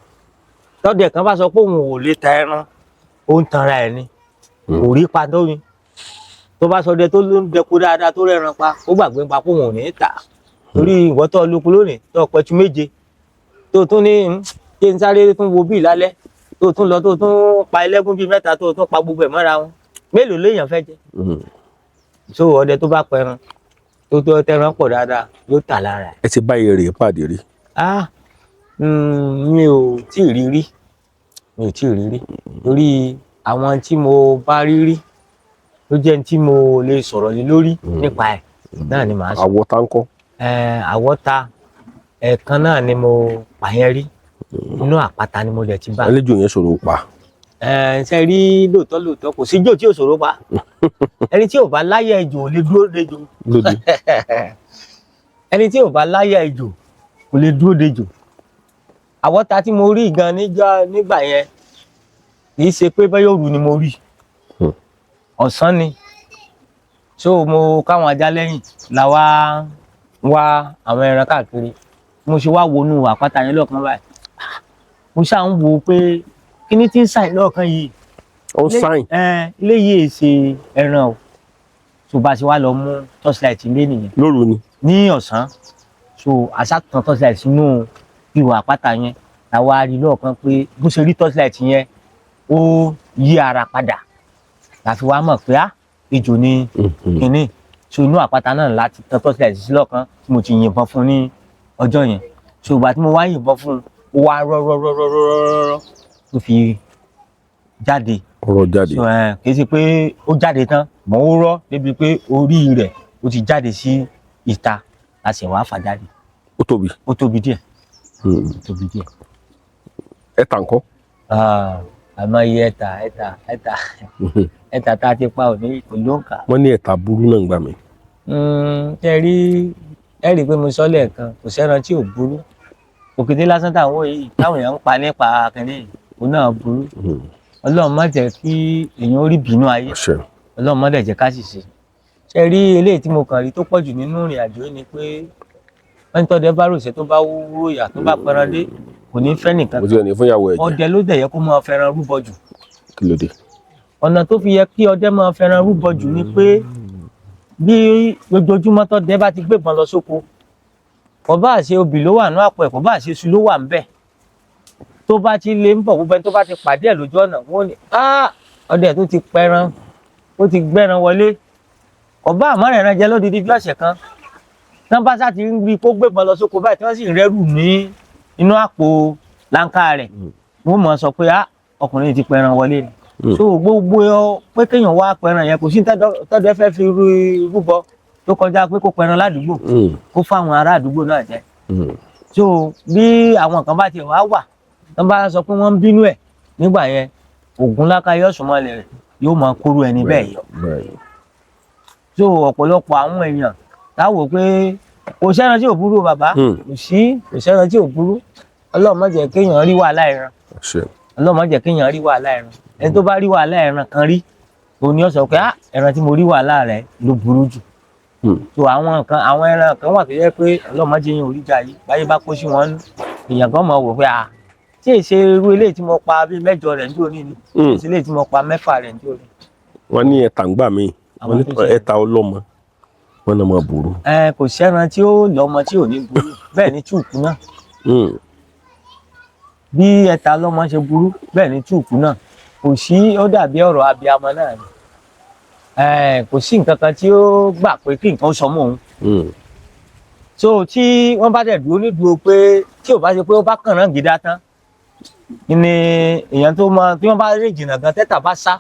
tọ́dẹ̀ kan bá sọ pé òun ò lè ta ẹran ó ń tanra ẹ̀ ni kò rí pa tó mi tó bá sọdẹ tó ló ń dẹko dáadáa tó rẹran pa ó gbàgbé pa pé òun ò ní tà torí ìwọ tó lóko lónìí tó pẹ̀tù méje tó tún ní kí n sáré tún wo bíi lálẹ́ tó tún lọ tó tún pa ẹlẹ́gùn bíi 3 tó tún pa gbogbo ẹ̀ mọ́ra wọn mélòó léèyàn fẹ́ jẹ so ọdẹ tó bá pẹran tó tó tẹran pọ̀ dáadáa yóò tà lára ẹ̀. ẹ ti bá èrè pàdé rí. mi ò tí ì rí rí torí àwọn tí mo bá rí ló jẹ́ tí mo lè sọ̀rọ̀ lé lórí nípa ẹ̀ náà ni màá sọ. àwọ̀ta ńkọ́. àwọ̀ta ẹ̀ẹ̀kan náà ni mo pa yẹn rí inú àpáta ni mo dẹ̀ ti bá. àlejò yẹn ṣòro pa. Ṣe rí lóòótọ́ kò sí ijó tí ò ṣòro pa ẹni tí ò bá láyà ejò ò lè dúró dejò lóde. ẹni tí ò bá láyà ejò kò lè dúró dejò. àwọ̀ta tí mo rí gan nígbà yẹn kì í ṣe pé bẹ́ẹ̀ òru ni mo rí ọ̀sán ni so mo káwọn ajá lẹ́yìn la wá àwọn ẹran káàkiri mo ṣe wá wọnú àpáta yẹn lọ́ọ̀kan báyìí mo ṣáà ń wo pé kíní tí ń sàn lọ́ọ̀kan yìí ó sáìn. eléyìí ṣe ẹran o so bá a ṣe wá lọ mú torchlight ilé nìyẹn lóru ni. ní ọ̀sán so àṣà tan torchlight sínú ihò àpáta yẹn làwa rí lọ́ọ̀kan pé bó ṣe rí torchlight yẹn ó yí ara padà láfi wá mọ̀ pé ejò ni kínní so inú àpáta náà láti tan torchlight sí lọ́ọ̀kan tí mo ti yìnbọn fún ní ọjọ́ yẹn so ìgbà tí mo wá yìnbọn fún ó wá rọ́rọ́rọ́rọ́rọ́rọ́ tó fi jáde. ọ̀rọ̀ jáde. kì í ṣe pé ó jáde tán mọ́ ó rọ́ débi pé orí rẹ̀ ó ti jáde sí ìta la ṣe wá fà jáde. ó tóbi. ó tóbi díẹ̀. ó tóbi díẹ̀. ẹ̀tà ńkọ́. àmọ́ iye ẹ̀tà tá a ti pa òní kò ló ń kà. wọ́n ní ẹ̀tà burú náà gbà mí. ẹ rí i pé mo sọ lẹ́ẹ̀kan kò sẹ́ran tí ò burú òkété lásán táwọn yìí táwọn èèyàn ń pa nípa kínní òun náà burú. Ọlọ́run má jẹ́ kí èèyàn ó rí bínú ayé Ọlọ́run má dẹ̀ jẹ́ ká sì ṣe. ṣe rí eléyìí tí mo kàn rí tó pọ̀jù nínú ìrìn àjò yìí ni pé wọ́n ń tọ́jú bá ròṣẹ́ tó bá wúwo ìyá tó bá pẹran dé kò ní fẹ́ nìkan. mo ti rẹ̀ ní fún ìyàwó ẹ̀jẹ̀. ọdẹ ló dẹ̀ yẹ kó máa fẹ́ràn rúbọ jù. kí ló dé. ọ̀nà tó fi yẹ kí ọdẹ máa fẹ́ràn rúbọ jù ni pé bí ojoojúmọ́ tọ́dẹ bá ti gbébọn lọ sóko kò bá ṣe obì ló wà ní àpò ẹ̀ kò bá ṣe iṣu ló wà ńbẹ̀ tó bá ti lè ń bọ̀ gbogbo ẹni tó bá ti pàdé ẹ̀ lójú ọ̀nà wọ́n ní ọdẹ tó ti pẹran ó ti gbẹ́ran wọlé kò bá àmọ́ rẹ̀ ran jẹ lódidi bí ọ̀sẹ̀ kan tí wọ́n bá sá ti ń rí kó gbébọn lọ sóko báyìí tí wọ́n sì rẹ́rù ní inú àpò láńkà rẹ̀ wọ́n mọ̀ sọ pé ọkùnrin ti pẹran wọlé ni so gbogbo pé kéèyàn wá pẹran yẹn kò sí tọ́jú ẹ fẹ́ fi rúbọ tó kọjá pé kó pẹran ládùúgbò kó fáwọn ará àdúgbò náà jẹ so bí àwọn kan bá tiẹ̀ wá wà wọ́n bá sọ pé wọ́n ń bínú ẹ̀ nígbà yẹn ògùn lákàyè ọ̀sùnmọ́lẹ̀ rẹ̀ yóò máa kóró ẹni bẹ́ẹ̀ yọ so ọ̀pọ̀lọpọ̀ àwọn èèyàn táwò pé kò sẹ́ran tí ò burú bàbá kò sẹ́ran tí ò burú Ọlọ́run má jẹ́ kéèyàn rí wàhálà ẹran Ọlọ́run má jẹ́ kéèyàn rí wàhálà ẹran ẹni tó bá rí wàhálà ẹran kan rí òun ni ó sọ pé ẹran tí mo rí wàhálà rẹ̀ ló burú jù so àwọn ẹran kan wà tó yẹ pé Ọlọ́run má jẹ́ yín oríjà yìí báyé bá kó sí wọn èèyàn kan mọ̀ wò pé tí èsè irú eléyìí tí mo pa bíi 8 rẹ̀ ní òní ni èsè eléyìí tí mo pa 6 rẹ̀ ní òní. wọ́n ní ẹ̀tà ń gbà mí wọ́n ní ẹ̀tà ọlọ́mọ wọ́n náà máa burú. kò sẹ́ran tí ó lọ́mọ tí ò ní burú bẹ́ẹ̀ ni túùkù náà bí ẹ̀tà ọlọ́mọ ṣe burú bẹ́ẹ̀ ni túùkù náà kò sí ó dàbí ọ̀rọ̀ abiyamọ náà ni kò sí nǹkan kan tí ó gbà pé kí nǹkan sọ mọ́ òun so tí wọ́n bá dẹ̀ dúró nídùú pé tí ò bá ṣe pé ó bá kàn náà gidá tán ni èèyàn tó mọ tí wọ́n bá rìn jìnnà gan tẹ́tà bá sá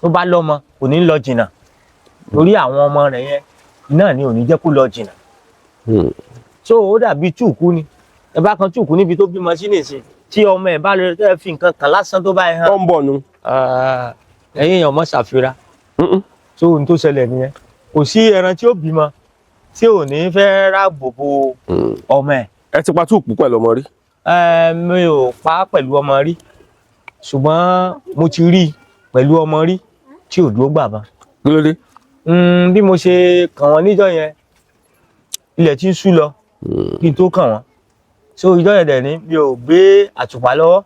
tó bá lọ́mọ kò ní lọ jìnnà torí àwọn ọmọ rẹ̀ yẹn náà ni ò ní jẹ́ kó lọ jìnnà so ó dàbí túùkù ni ẹ bá kan túùkù níbi tó bímọ sí nìsín tí ọmọ ẹ bá lè tẹ́ fi nǹkan kan lásán tó bá ẹ hàn. ó ń bọ̀ nu. ẹ̀yin èèyàn mọ́ ṣàfihàn so ohun tó ṣẹlẹ̀ nìyẹn kò sí ẹran tí ó bímọ tí ò ní fẹ́ ráàbò bo ọmọ ẹ̀. ẹ ti pa túùkù pẹ̀lú ọmọ rí. mi ò pa á pẹ̀lú ọmọ rí ṣùgbọ́n mo ti rí i pẹ̀lú ọmọ rí tí ò dúró gbà bá. kí ló dé. bí mo ṣe kàn wọ́n níjọ́ yẹn ilẹ̀ tí ń ṣú lọ kí n tó kàn wọ́n so ìjọ́ yẹn dẹ̀ ni mi ò gbé àtùpà lọ́wọ́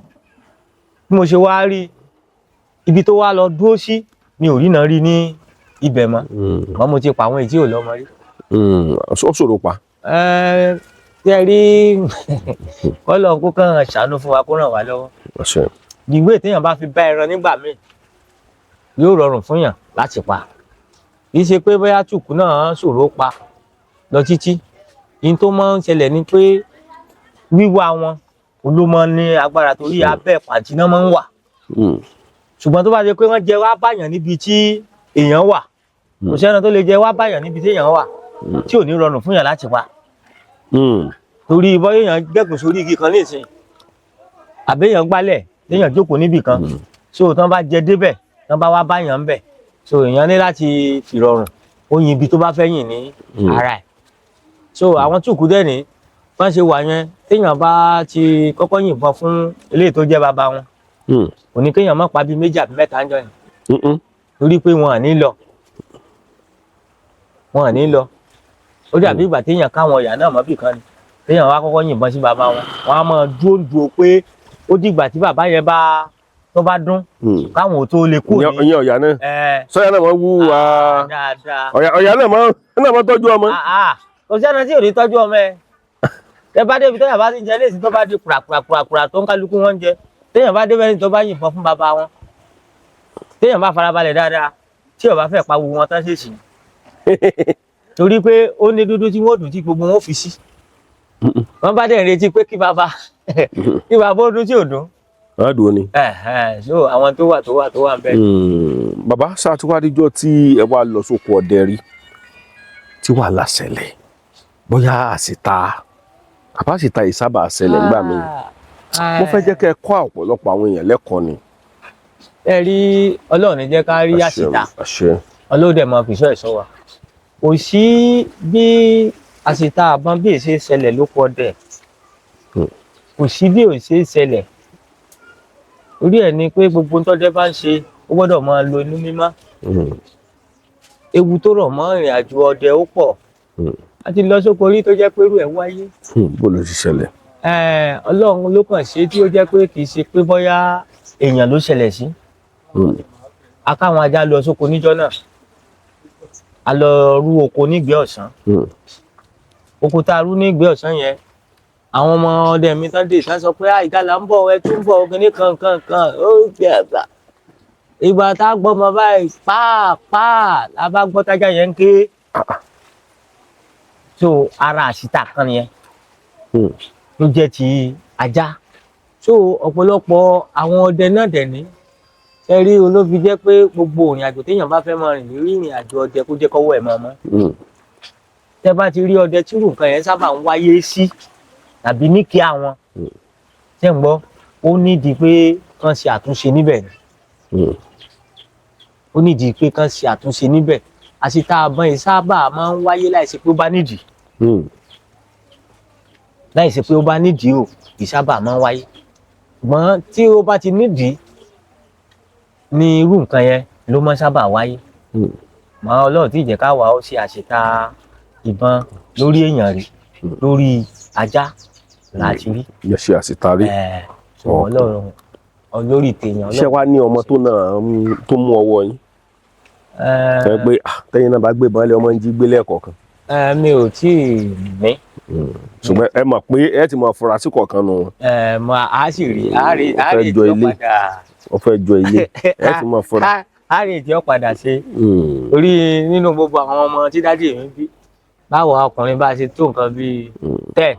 bí mo ṣe wá rí ibi tó wá lọ dúró sí mi ò rí náà rí ní ibẹ̀ mọ́ àmọ́ mo ti pa àwọn èyí tí ò lọ́mọ rí. ó ṣòro pa. tí ẹ rí kọ́lọ̀ kó kàn ṣàánú fún wa kó ràn wá lọ́wọ́. ìwé téèyàn bá fi bá ẹran nígbà míì yóò rọrùn fún yàn láti pa kì í ṣe pé bóyá túùkù náà ṣòro pa lọ títí ní tó máa ń ṣẹlẹ̀ ni pé wíwá wọn olómọ ní agbára torí abẹ́ pàǹtí náà máa ń wà ṣùgbọ́n tó bá ṣe pé wọ́n jẹ wá báyàn níbi tí èèyàn wà kò sẹ́ran tó lè jẹ wá báyàn níbi tí èèyàn wà tí ò ní rọrùn fún yàn láti pa torí bọ́ èèyàn gẹ̀gùn sórí igi kan nísìnyí àbí èèyàn gbálẹ̀ èèyàn jókòó níbì kan so tán bá jẹ débẹ̀ tán bá wá báyàn ń bẹ̀ so èèyàn ní láti fìrọ̀rùn ó yin ibi tó bá fẹ́ yìn ní ara ẹ̀ so àwọn túkú dẹ̀ ní wọ́n ṣe wà yẹn téèyàn bá ti kọ́kọ́ yìnbọn fún eléyìí tó jẹ́ bàbá wọn kò ní kéèyàn má pa bíi 2 àbí 3 ń jọ yẹn torí pé wọn à ní lọ ó dàbí ìgbà téèyàn káwọn ọ̀yà náà mọ́bì kan ni téèyàn wá kọ́kọ́ yìnbọn sí bàbá wọn wọn á máa dúró pé ó dìgbà tí bàbá yẹn tó bá dún káwọn ò tó lè kú ní ìyẹn ọ̀yà náà sọ́yà náà máa wú wa ọ̀yà náà máa tọ́jú ọmọ. kò sí ẹni tí ò ní tọ́jú ọmọ ẹ tẹ bá débi téèyàn bá ti jẹ léèsì tó bá di kùràkùrà tó ń kálukú wọn jẹ téèyàn bá débẹ̀ ní tó bá yìnbọn fún bàbá wọn téèyàn bá farabalẹ̀ dáadáa tí ó bá fẹ́ pa gbogbo wọn tán ṣèṣì torí pé ó ní dúdú tí wọ́n dùn tí gbogbo wọn ò fi sí wọ́n bá dẹ̀ ń retí pé kí bàbá ó dún tí ò dún. aládùn ni. so àwọn tó wà ń bẹ. bàbá ṣàtúwádìjọ tí ẹ wá lọ sóko ọdẹ rí tí wàhálà ṣẹlẹ̀ bóyá àbáṣìta ìsábà ṣẹlẹ̀ nígbà míì mo fẹ́ jẹ́ kẹ́ ẹ kọ́ ọ̀pọ̀lọpọ̀ àwọn èèyàn lẹ́kọ̀ọ́ ni. ẹ rí Ọlọ́run ní jẹ́ ká rí àṣìta Ọlọ́run dẹ̀ máa fìṣọ́ ẹ̀ṣọ́ wa kò sí bí àṣìta àbọn bí èsè ṣẹlẹ̀ ló pọ̀ dẹ̀ kò sí bí èsè ṣẹlẹ̀ orí ẹ̀ ni pé gbogbo tọ́jẹ́ bá ń ṣe ó gbọ́dọ̀ máa lo inú mímọ́ ewu tó rọ̀ mọ́ ìrìn àjò ọdẹ ó pọ̀ a ti lọ sóko rí tó jẹ́ pé irú ẹ̀ wáyé. bó ló ti ṣẹlẹ̀. Ọlọ́run ló kàn ṣe tí ó jẹ́ pé kì í ṣe pé bóyá èèyàn ló ṣẹlẹ̀ sí. a káwọn ajá lọ sóko níjọ́ náà a lọ rú oko nígbẹ́ ọ̀sán oko tá a rú nígbẹ́ ọ̀sán yẹn àwọn ọmọ ọdẹ mi tán dé sá sọ pé ìgalà ń bọ̀ ẹ tún ń bọ̀ kíní kankan ó gbé àgbà ìgbà tá a gbọ́ ọmọ báyìí pàápàá la bá gbọ́ tájà yẹn ń ké so ara àṣìta kan yẹn ló jẹ́ ti ajá so ọ̀pọ̀lọpọ̀ àwọn ọdẹ náà dẹ̀ ní ẹ rí olóbi jẹ́ pé gbogbo ìrìn àjò téèyàn bá fẹ́ máa rìn lórí ìrìn àjò ọdẹ kó jẹ́ kọ́wọ́ ẹ̀ máa mọ́ tẹ́ bá ti rí ọdẹ tí irú nǹkan yẹn sábà ń wáyé sí tàbí ní kí àwọn tẹ́ ń gbọ́ ó nídìí pé kán ṣe àtúnṣe níbẹ̀ ni ó nídìí pé kán ṣe àtúnṣe níbẹ̀ àṣìta àbọn yìí sábà máa ń wáyé láìsí pé ó bá nídìí láìsí pé ó bá nídìí ò kì í sábà máa ń wáyé ṣùgbọ́n tí ó bá ti nídìí ní irú nǹkan yẹn ló máa sábà wáyé mọ Ọlọ́run tí ìjẹ́ ká wà ó ṣe àṣìta ìbọn lórí èèyàn rí lórí ajá láti rí. yẹ ṣe àṣìta rí. Ọlọ́run lórí tèèyàn. ṣé wàá ní ọmọ tó mú ọwọ́ yín. ẹ pé tẹ́yìn náà bá gbé ìbọn lé ọmọ ń jí gbé lẹ́ẹ̀kọ̀ọ̀kan. mi ò tí ì ní. ṣùgbọ́n ẹ mọ̀ pé ẹ ti mọ afurasí kọ̀ọ̀kan nù. mo á sì rí àárẹ̀ tí ó padà. wọ́n fẹ́ jọ ilé ẹ ti mọ fura. àárẹ̀ tí ó padà ṣe. orí nínú gbogbo àwọn ọmọ tí dádì mi bí báwo ọkùnrin bá ṣe tó nǹkan bíi 10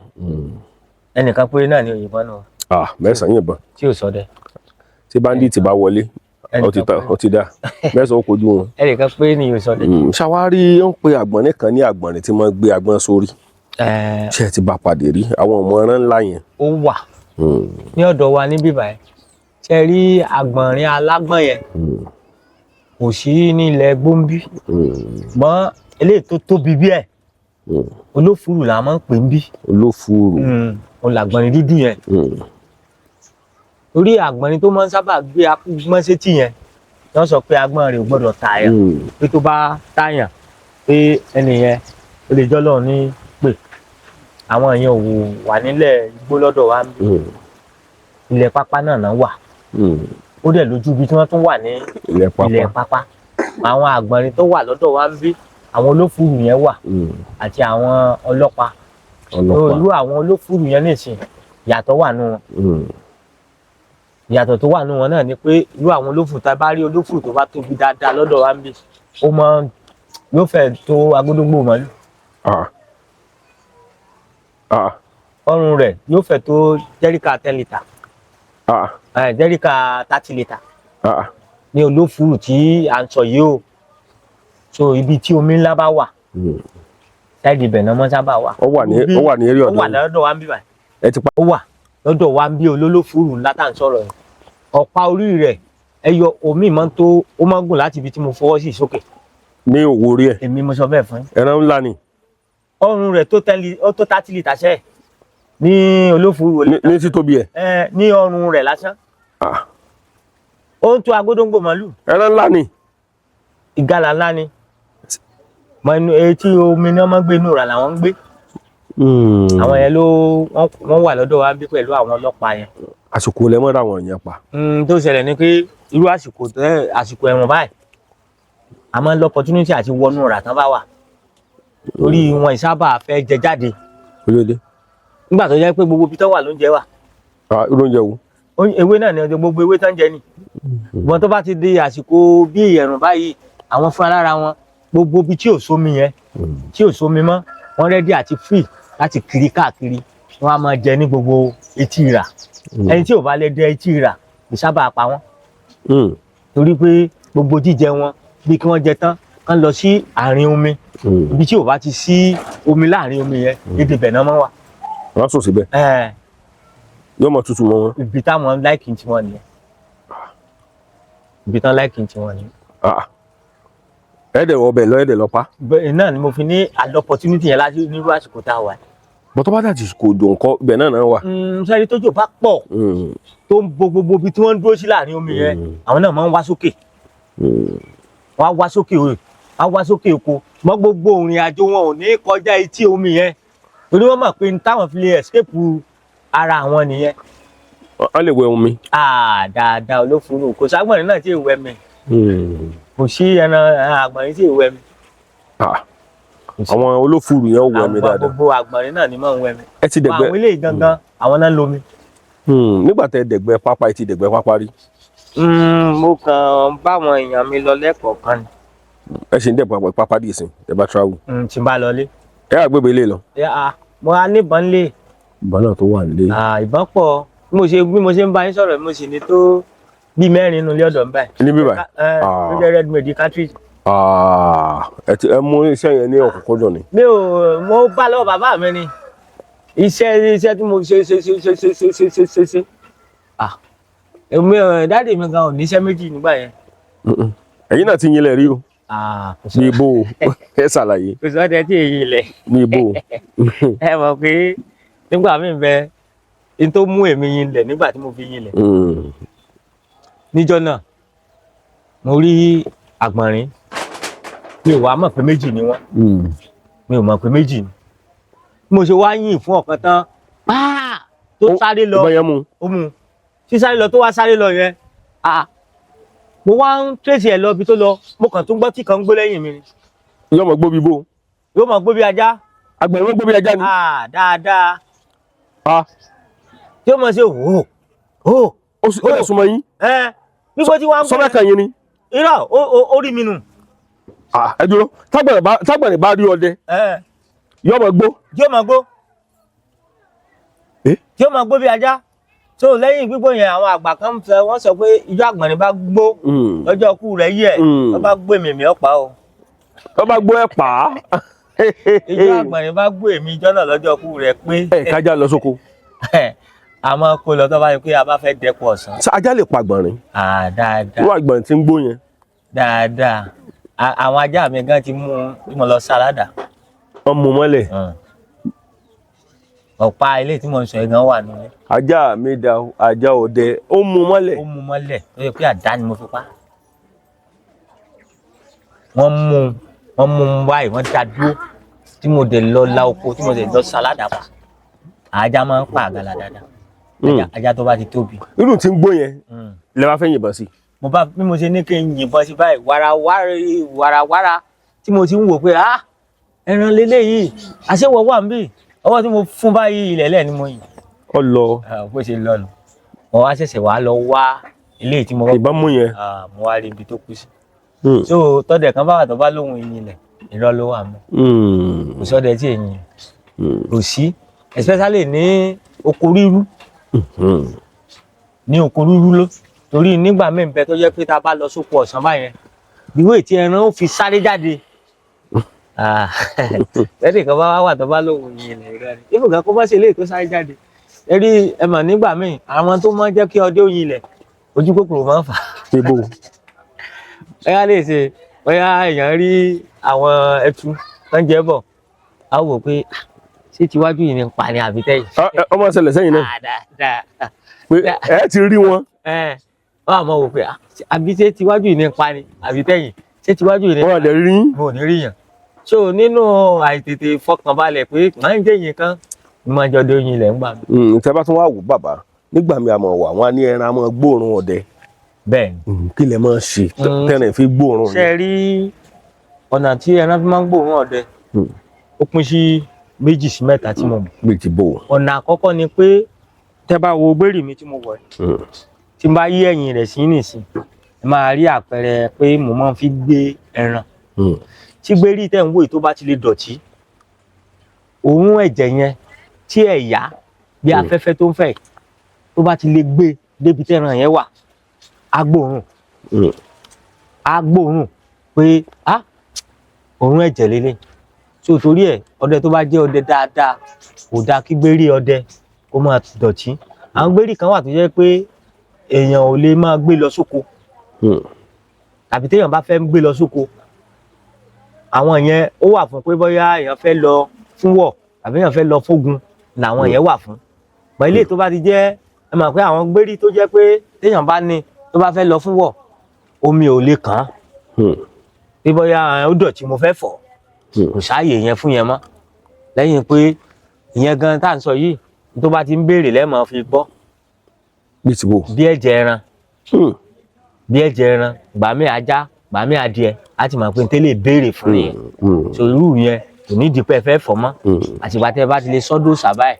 ẹnìkan péré náà ní òyìnbọn náà. mẹ́sàn-án yìnbọn. tí ò sọdẹ. tí báńdíìtì bá wọlé ó ti dá mẹ́sàn-án ó kojú wọn. ẹnìkan péré ní ìsọdẹ. ṣàwárí ń pe àgbọ̀nrín kan ní àgbọ̀nrín tí wọ́n gbé agbọ́n sórí. ṣé ẹ ti bá pàdé rí àwọn ọmọ ẹran ńlá yẹn. ó wà ní ọ̀dọ̀ wa níbí báyìí ṣe rí àgbọ̀nrín alágbọ̀n yẹn kò sí ní ilẹ̀ gbòǹbí ṣùgbọ́n eléyìí tó tóbi bí ẹ̀ olófùrù là máa ń pè ń bí. olófùrù. òun làgbọ̀nrín dúdú yẹn torí àgbọ̀nrín tó máa ń sábà gbé agbọ́n sétí yẹn wọ́n sọ pé agbọ́n rẹ̀ ò gbọ́dọ̀ tààyàn pé tó bá tààyàn pé ẹni yẹn ó lè jọ́lọ́ ní pè àwọn èèyàn ò wà nílẹ̀ igbó lọ́dọ̀ wa ilẹ̀ pápá náà wà ó dẹ̀ lójú ibi tí wọ́n tún wà ní ilẹ̀ pápá àwọn àgbọ̀nrín tó wà lọ́dọ̀ wa ń bí àwọn olófùrù yẹn wà àti àwọn ọlọ́pàá irú àwọn olófùrù yẹn nìsín ìyàtọ̀ wà nù wọn ìyàtọ̀ tó wà nù wọn náà ni pé irú àwọn olófùrù tá a bá rí olófùrù tó bá tóbi dáadáa lọ́dọ̀ wa ń bí ó mọ yóò fẹ́ tó agódógbò mọ́lù ọrùn rẹ̀ yóò fẹ́ tó jẹ́ríkà 10 litre jẹ́ríkà 30 litre ní olófùrù tí à ń sọ yìí o so ibi tí omi ńlá bá wà sáìdì ibẹ̀ náà mọ́ sábà wà. ó wà ní eré ó ọ̀dọ́ wà lọ́dọ̀ wa ń bí báyìí. ẹ ti pa. ó wà lọ́dọ̀ wa ń bí olólùfúrù ńlá tá à ń sọ̀rọ̀ yẹn. ọ̀pá orí rẹ̀ ẹyọ omi máa ń tó ó máa ń gùn láti ibi tí mo fọwọ́ sí sókè. ní òwò orí ẹ. èmi mo sọ bẹ́ẹ̀ fún yín. ẹran ńlá ni. ọrùn rẹ̀ tó 30 litre ṣẹ́ ní olófùrú ní títóbi ẹ. ní ọrùn rẹ̀ lásán. ó ń tó agbódóńgbò màálù. ẹran ńlá ni. ìgalà ńlá ni. etí omi ni wọ́n máa ń gbé inú rà làwọn ń gbé. àwọn yẹn wọ́n wà lọ́dọ̀ wa bí pẹ̀lú àwọn ọlọ́pàá yẹn. àsìkò lẹ mọ́ra àwọn èèyàn pa. tó ṣẹlẹ̀ ni pé irú àsìkò ẹ̀wọ̀n báyìí a máa ń lọ opportunity àti wọnú rà tán bá wà torí wọn ìsábà fẹ́ jẹ jáde. olóde. nígbà tó jẹ́ pé gbogbo ibi tó wà lóúnjẹ wà. irú oúnjẹ wo. ewé náà ni gbogbo ewé tán jẹ ni. wọn tó bá ti di àsìkò bí ẹ̀rùn báyìí àwọn fúnra lára wọn gbogbo ibi tí ò sómi yẹn tí ò sómi mọ́ wọ́n rẹ́dí àti free láti kiri káàkiri wọ́n á máa jẹ ní gbogbo etí ìrà. ẹni tí ò bá lè dẹ etí ìrà kì í sábà pa wọ́n. torí pé gbogbo jíjẹ wọn bí kí wọ́n jẹ tán kán lọ sí àárín omi ibi tí ò bá ti sí omi láàrin omi yẹn èdè bẹ̀ náà máa wà. wọ́n sùn síbẹ̀. yóò mọ tútù mọ́ wọn. ibi táwọn láìkì tí wọ́n nìyẹn. ibi tán láìkì tí wọ́n nìyẹn. ẹ̀ẹ́dẹ̀ ọbẹ̀ lọ ẹ̀ẹ́dẹ̀ lọ pa. bẹ́ẹ̀ náà ni mo fi ní opportunity yẹn láti nírú àsìkò tá a wà. bọ́tọ́ bá dàtí kò dùn kọ́ ibẹ̀ náà wà. sẹ́ni tójò bá pọ̀ tó ń bo gbogbo ibi tí wọ́n ń dúró sí láàrin omi yẹn àwọn náà máa ń wá sókè. wọ́n á wá sókè òye á wá sókè oko mọ́ gbogbo òrìn àjò wọn ò ní kọjá etí omi yẹn torí wọ́n mọ̀ pé táwọn fi lè escape ara àwọn nìyẹn. wọ́n lè wẹ omi. dáadáa olófurufú kò ságbọ̀nrín náà tí ì wẹ mi kò sí ẹran àgbọ̀nrín tí ì wẹ mi. àwọn olófurufú yẹn wẹ mi dáadáa. gbogbo àgbọ̀nrín náà ni mò ń wẹ mi. ẹ ti dẹ̀gbẹ́ àwọn eléyìí gangan àwọn náà ń lomi. nígbà tẹ dẹ̀gbẹ́ pápá ẹ ti dẹ̀gbẹ́ pápá rí. mo kàn báwọn èèyàn mi lọ lẹ́kọ̀ọ̀kan ni. ẹ ṣe ń dẹ̀gbẹ́ pápá dì sí ẹ bá travel. tí n bá lọlé. ẹ àgbébé lè lọ. mo á níbọn lé. ìbọn náà tó wà nílé. ìbọn pọ̀ bí mo ṣe ń bá yín sọ̀rọ̀ mo sì ní tó bí mẹ́rin nínú ilé ọ̀dọ̀ mi báyìí. ní bíbá ló jẹ́ red made cartridge. ẹ mú iṣẹ́ yẹn ní ọ̀kúnkúndùn ni. mo bá lọ́wọ́ bàbá mi ni iṣẹ́ tí mo ṣe. èmi dáàdì mi gan ò níṣẹ́ méjì nígbà yẹn. ẹ̀yin náà ti yinlẹ̀ rí o. ní ibo ẹ ṣàlàyé. kò sọ́dẹ tí èyí ilẹ̀. ní ibo. ẹ mọ̀ pé nígbà míì bẹ n tó mú èmi yinlẹ̀ nígbà tí mo fi yinlẹ̀. níjọ́ náà mo rí àgbọ̀nrín mi ò wá mọ̀ pé méjì ni wọ́n. mi ò mọ̀ pé méjì ni. mo ṣe wá yìn fún ọ̀kan tán tó sáré lọ ó mú sísáré lọ tó wá sáré lọ yẹn mo wá ń tírèsì ẹ̀ lọ ibi tó lọ mo kàn tún gbọ́ tí kan ń gbó lẹ́yìn mi ni. yóò mọ̀ gbó bí bó. yóò mọ̀ gbó bí ajá. àgbẹ̀rẹ̀ wọn gbó bí ajá ni. dáadáa. tí ó mọ̀ sí ó lè súnmọ́ yín. nígbà tí wọ́n ń gbó. sọ́mọ́ kan yín ni. irọ́ ó rí mi nù. ẹ dúró tágbẹ̀rẹ̀ bá rí ọdẹ yóò mọ̀ gbó. yóò mọ̀ gbó. yóò mọ̀ gbó bí ajá. so lẹ́yìn gbígbó yẹn àwọn àgbà kan fẹ́ wọ́n sọ pé ijó àgbọ̀nrín bá gbó lọ́jọ́ kú rẹ̀ yẹ̀ wọ́n bá gbó èmi ọ̀pá o. wọ́n bá gbó ẹ̀ pa á. ijó àgbọ̀nrín bá gbó èmi ijọ́ náà lọ́jọ́ kú rẹ̀ pé. kájà lọ sóko. àmọ́ kó lọ tó bá yẹ pé a bá fẹ́ dẹ́kun ọ̀sán. ajá lè pa àgbọ̀nrín. dáadáa. wọ́n àgbọ̀nrín tí ń gbó yẹn. dáadáa àwọn ajá mi gan ti mú mo lọ sáládà. wọ́n mú mọ́lẹ̀. ọ̀pá ilé tí mo ń sọ yìí gan wà nílé. ajá mi da ajá ọdẹ ó mú mọ́lẹ̀. ó mú mọ́lẹ̀ tó yẹ pé àdá ni mo fi pa. wọ́n mú báyìí wọ́n dá dúró tí mo dẹ̀ lọ la oko tí mo dẹ̀ lọ sáládà pa. ajá máa ń pa àgàlà dáadáa. ajá tó bá ti tóbi. irú tí ń gbó yẹn lè wá fẹ́ yìnbọn sí. bí mo ṣe ní kí n yìnbọn sí báyìí wàràwàrà tí mo ti ń wò pé ẹran lélẹ́yìí àṣewọ̀ wà ń bì ọwọ́ tí mo fún báyìí ilẹ̀ lẹ́ẹ̀ ni mo yìn. ọ lọ. bó ṣe lọ nù mo wá ṣẹ̀ṣẹ̀ wá lọ wá ilé tí mo kọ́. ìbọn mú yẹn. mo wá rí ibi tó kú sí. so tọ́dẹ̀ kan bá wà tó bá lóhun ìyìn ilẹ̀ irọ́ ló wà mọ́. kò sọ́dẹ̀ tí èyìn kò sí especially ní oko ríru. ní oko ríru ló torí nígbà mẹ́rin bẹ tó jẹ́ pé tá a bá lọ sóko ọ̀sán báyẹn ìwé tí ẹran ó fi sáré jáde lẹ́dí kan bá wà tó bá lóun yin ilẹ̀ rẹ̀ ni ibùgá kó bá ṣe lè tó sáré jáde ẹ̀rí ẹ mọ̀ nígbà míì àwọn tó máa ń jẹ́ kí ọdẹ oyin ilẹ̀ ojú kòkòrò máa ń fà ibo bóyá lè ṣe bóyá èèyàn rí àwọn ẹtu tó ń jẹ bọ̀ á wò pé ṣé tiwájú yìí ni ń pa ni àbí tẹ̀yìn. ọmọ ṣẹlẹ̀ sẹ́yìn náà dáadáa pé ẹ ti rí wọn. wọ́n á mọ̀ wò pé àbí ṣé tiwájú yìí ni ń pa ni àbí tẹ̀yìn ṣé tiwájú yìí ni ń wọn pa àdẹ rí. mo ò ní rí yàn. so nínú àìtètè fọkànbalẹ̀ pé máa ń jẹ́ yín kan máa jọ dé oyin ilẹ̀ ń gbà mí. tẹ bá tún wá wò bàbá nígbà mi àmọ̀ wà wọn á ní ẹran àmọ́ gbóòórùn ọdẹ bẹ́ẹ̀ kí lẹ máa ṣe tẹ́rẹ̀ fi gbóòórùn ṣe rí ọ̀nà tí ẹran fi máa ń gbóòórùn ọdẹ ó pín sí 2 sí 3 tí mo mọ̀. méjì bò. ọ̀nà àkọ́kọ́ ni pé tẹ́ bá wo gbèrè mi tí mo wọ̀ ẹ́ tí n bá yí ẹ̀yìn rẹ̀ sí nìsín ẹ máa rí àpẹẹrẹ pé mo máa ń fi gbé ẹran tí gbérí tẹ̀ ń wò tó bá ti lè dọ̀tí òórùn ẹ̀jẹ̀ yẹn tí ẹ̀yà bí afẹ́fẹ́ tó ń fẹ́ tó bá ti lè gbé débi tẹ́ran yẹn wà á gbóòórùn pé òórùn ẹ̀jẹ̀ lélẹ̀ so torí ẹ̀ ọdẹ tó bá jẹ́ ọdẹ dáadáa kò dáa kí gbérí ọdẹ kó máa dọ̀tí àwọn gbérí kan wà tó jẹ́ pé èèyàn ò lè máa gbé lọ sóko tàbí téèyàn bá fẹ́ gbé lọ sóko àwọn yẹn ó wà fún pé bóyá èèyàn fẹ́ lọ fún wọ̀ tàbí èèyàn fẹ́ lọ fógun làwọn yẹn wà fún mọ ilé tó bá ti jẹ́ ẹ mọ̀ pé àwọn gbérí tó jẹ́ pé téèyàn bá ní tó bá fẹ́ lọ fún wọ̀ omi ò lè kàn án pé bóyá ó dọ̀tí mo fẹ́ fọ̀ kò sáàyè yẹn fún yẹn mọ́ lẹ́yìn pé ìyẹn gan tá à ń sọ yìí tó bá ti ń béèrè lẹ́mọ̀ fi gbọ́ bí ẹ̀jẹ̀ ẹran gbàmí ajá gbàmí adìẹ á ti mọ̀ pé tẹ́lẹ̀ béèrè fún yẹn so irú yẹn kò ní di pé ẹ fẹ́ fọ̀ mọ́ àtìgbà tẹ́ bá ti lè sọ́dọ̀ sábà ẹ̀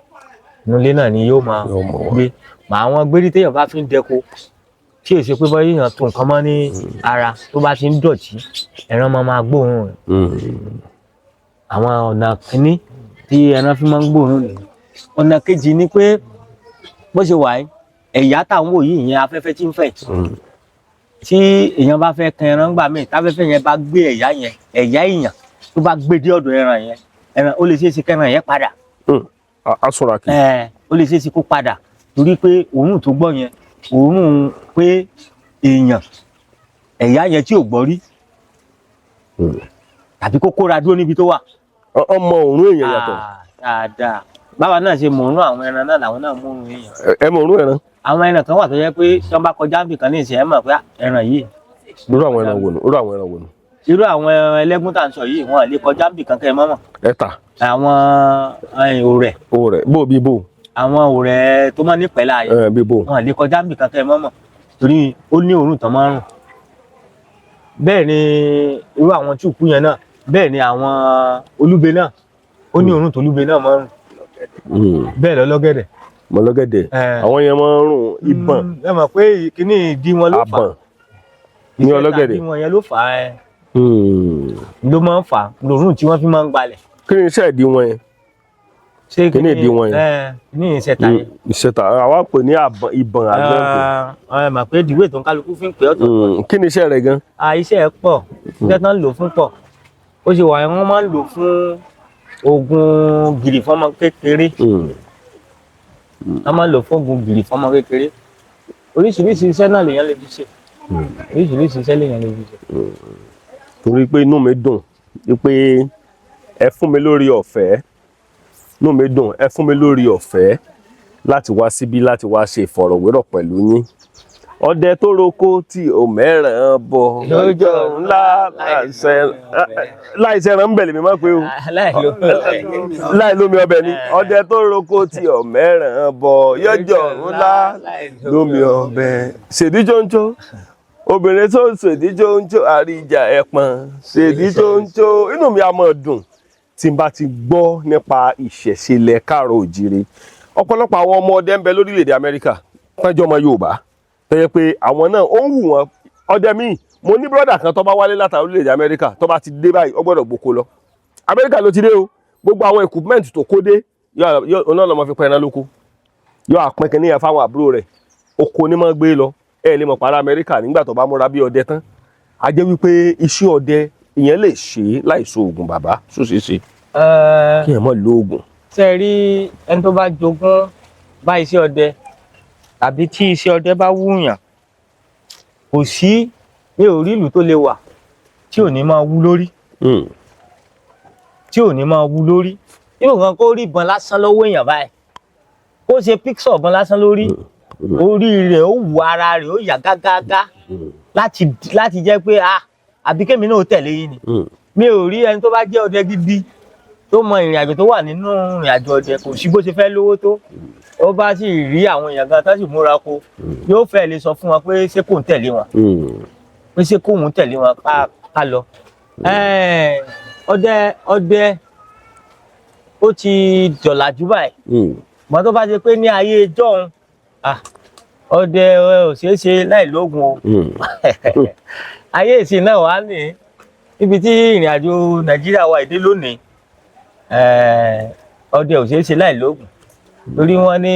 nílé náà ni yóò máa gbé àwọn gbérí téèyàn bá fi ń dẹko tí èsì pé bọ́ yíyan tó nǹkan mọ́ ní ara tó bá ti ń dọ̀tí ẹran máa gbóòórùn rẹ̀ àwọn ọ̀nà kìíní tí ẹran fi máa ń gbóòórùn rẹ̀ ọ̀nà kejì ni pé bó ṣe wà ẹ̀yà táwọn wò yìí ìyẹn afẹ́fẹ́ tí ń fẹ̀ tí èèyàn bá fẹ́ kan ẹran gbà míì táfẹ́fẹ́ yẹn bá gbé ẹ̀yà èèyàn tó bá gbé dé ọ̀dọ̀ ẹran ó lè ṣeé ṣe kẹran yẹn padà asọ̀rọ̀ kì ó lè ṣeé ṣe kó padà torí pé òórùn tó gbọ́ yẹn òórùn pé èèyàn ẹ̀yà yẹn tí ò gbọ́ rí tàbí kó kóra dúró níbi tó wà. ọmọ òórùn èèyàn yàtọ̀. dáadáa báwa náà ṣe mọ̀ òórùn àwọn ẹran náà làwọn náà mọ̀ òórùn èèyàn. ẹ mọ̀ òórùn ẹran. àwọn ẹran kan wà tó yẹ pé tí wọ́n bá kọjá nbìkan ní ìsìn ẹ mọ̀ pé ẹran yìí. irú àwọn ẹran wo nù irú àwọn ẹlẹ́gùn tá à ń sọ yìí wọn lè kọjá nbìkan kẹ́ ẹ mọ̀ mọ̀. ẹ̀ta. àwọn òrẹ̀. bó bí bó. àwọn òrẹ̀ tó máa ní pẹ̀lá yẹn. bí bó. wọn lè kọjá nbìkan kẹ́ ẹ mọ̀ mọ̀ torí ó ní òórùn tán máa ń rùn. bẹ́ẹ̀ ni irú àwọn túùkú yẹn náà bẹ́ẹ̀ ni àwọn olúbe náà ó ní òórùn tó olúbe náà máa ń rùn. bẹ́ẹ̀ lọ́lọ́gẹ̀dẹ̀. mọ̀lọ́gẹ̀dẹ̀ àwọn yẹn máa ń rùn ìbọn. ẹ mọ̀ pé kíní ìdí wọn ló fà á. ní ọlọ́gẹ̀dẹ̀. ìdí wọn yẹn ló fà á ló máa ń fà á lòórùn tí wọ́n fi máa ń gbalẹ̀. kí ni iṣẹ́ ìdí wọn yẹn. ṣé kí ni ìdí wọn yẹn. ní ìṣẹ̀ta yẹn. ìṣẹ̀ta àwa pè ní ìbọn àgbẹ̀ǹkù. ẹ mọ̀ pé ìdíwé tó ń kálukú fi ń pè ọ̀tọ̀. kí ni iṣẹ́ rẹ̀ gan. iṣẹ́ ẹ̀ pọ̀ iṣẹ́ tán ń lò fún pọ̀ ó ṣe wà wọ́n máa ń lò fún oògùn gìrì fọ́mọ kékeré wọ́n máa ń lò fún oògùn gìrì fọ́mọ kékeré oríṣiríṣi iṣẹ́ náà lèèyàn lè fi ṣe oríṣiríṣi iṣẹ́ lèèyàn lè fi ṣe. torí pé inú mi dùn pé ẹ fún mi lórí ọ̀fẹ́ inú mi dùn ẹ fún mi lórí ọ̀fẹ́ láti wá síbí láti wá ṣe ìfọ̀rọ̀wérọ̀ pẹ̀lú yín. ọdẹ tó roko tí ò mẹ́ràn bọ̀ lọ́jọ́ ńlá láìsẹ̀ ẹran ń bẹ̀lẹ̀ mi máa pé o láì lómi ọbẹ̀ ni ọdẹ tó roko tí ò mẹ́ràn bọ̀ lọ́jọ́ ńlá lómi ọbẹ̀ ṣèdí jọ́njọ́ obìnrin tó ṣèdí jọ́njọ́ àríjà ẹ̀pọ̀n ṣèdí jọ́njọ́ inú mi á máa dùn tí n bá ti gbọ́ nípa ìṣẹ̀ṣe ilẹ̀ káàárọ̀ oòjíire ọ̀pọ̀lọpọ̀ àwọn ọmọ ọdẹ ń bẹ lórílẹ̀‐èdè Amẹ́ríkà pẹ́jọ́ ọmọ Yorùbá tó yẹ pé àwọn náà ó ń wù wọ́n ọdẹ míì mo ní bírọ́dà kan tó bá wálé láti orílẹ̀-èdè Amẹ́ríkà tó bá ti dé báyìí ó gbọ́dọ̀ gboko lọ Amẹ́ríkà ló ti dé o gbogbo àwọn equipment tó kó dé yóò náà lọ́mọ fi pẹ́ ẹran lóko yóò àpín kínní yẹn fáwọn àbúrò rẹ̀ oko ní mọ́ gbé lọ ẹ lè mọ̀ para Amẹ́ríkà nígbà tó bá múra bí ọdẹ tán a jẹ́ wípé iṣẹ́ ọdẹ ìyẹn lè ṣe láìso oògùn bàbá tó ṣeé ṣe kí èèyàn mọ̀ lo oògùn. ṣe rí ẹni tó bá jogún bá iṣẹ́ ọdẹ tàbí tí iṣẹ́ ọdẹ bá wúyàn, kò sí ní orí ìlú tó lè wà tí ò ní máa wú lórí, tí ò ní máa wú lórí. nínú kan kó rí ìbọn lásán lọ́wọ́ èèyàn báyìí, kó ṣe píksọ̀ ìbọn lásán lórí, orí rẹ̀ ó wù, ara rẹ̀ ó yà gágágá láti jẹ́ pé àbí kémi náà ó tẹ̀lé yín ni. mi ò rí ẹni tó bá jẹ́ ọdẹ gidi tó mọ ìrìn àjò tó wà nínú ìrìn àjò ọdẹ, kò sí bó ṣe fẹ́ lówó tó, ó bá sì rí àwọn èèyàn gan tó sì múra ko, yóò fẹ́ lè sọ fún wọn pé ṣé kò ń tẹ̀lé wọn, pé ṣé kò ń tẹ̀lé wọn ká lọ. ọdẹ ó ti dọ̀làjú báyìí, mọ́ tó bá ṣe pé ní ayé jọ́un ọdẹ ò ṣeé ṣe láì lóògùn o. ayé ìsìn náà wà ní níbi tí ìrìn àjò Nàìjíríà wà ìdí lónìí, ọdẹ ò ṣeé ṣe láì lóògùn, torí wọ́n ní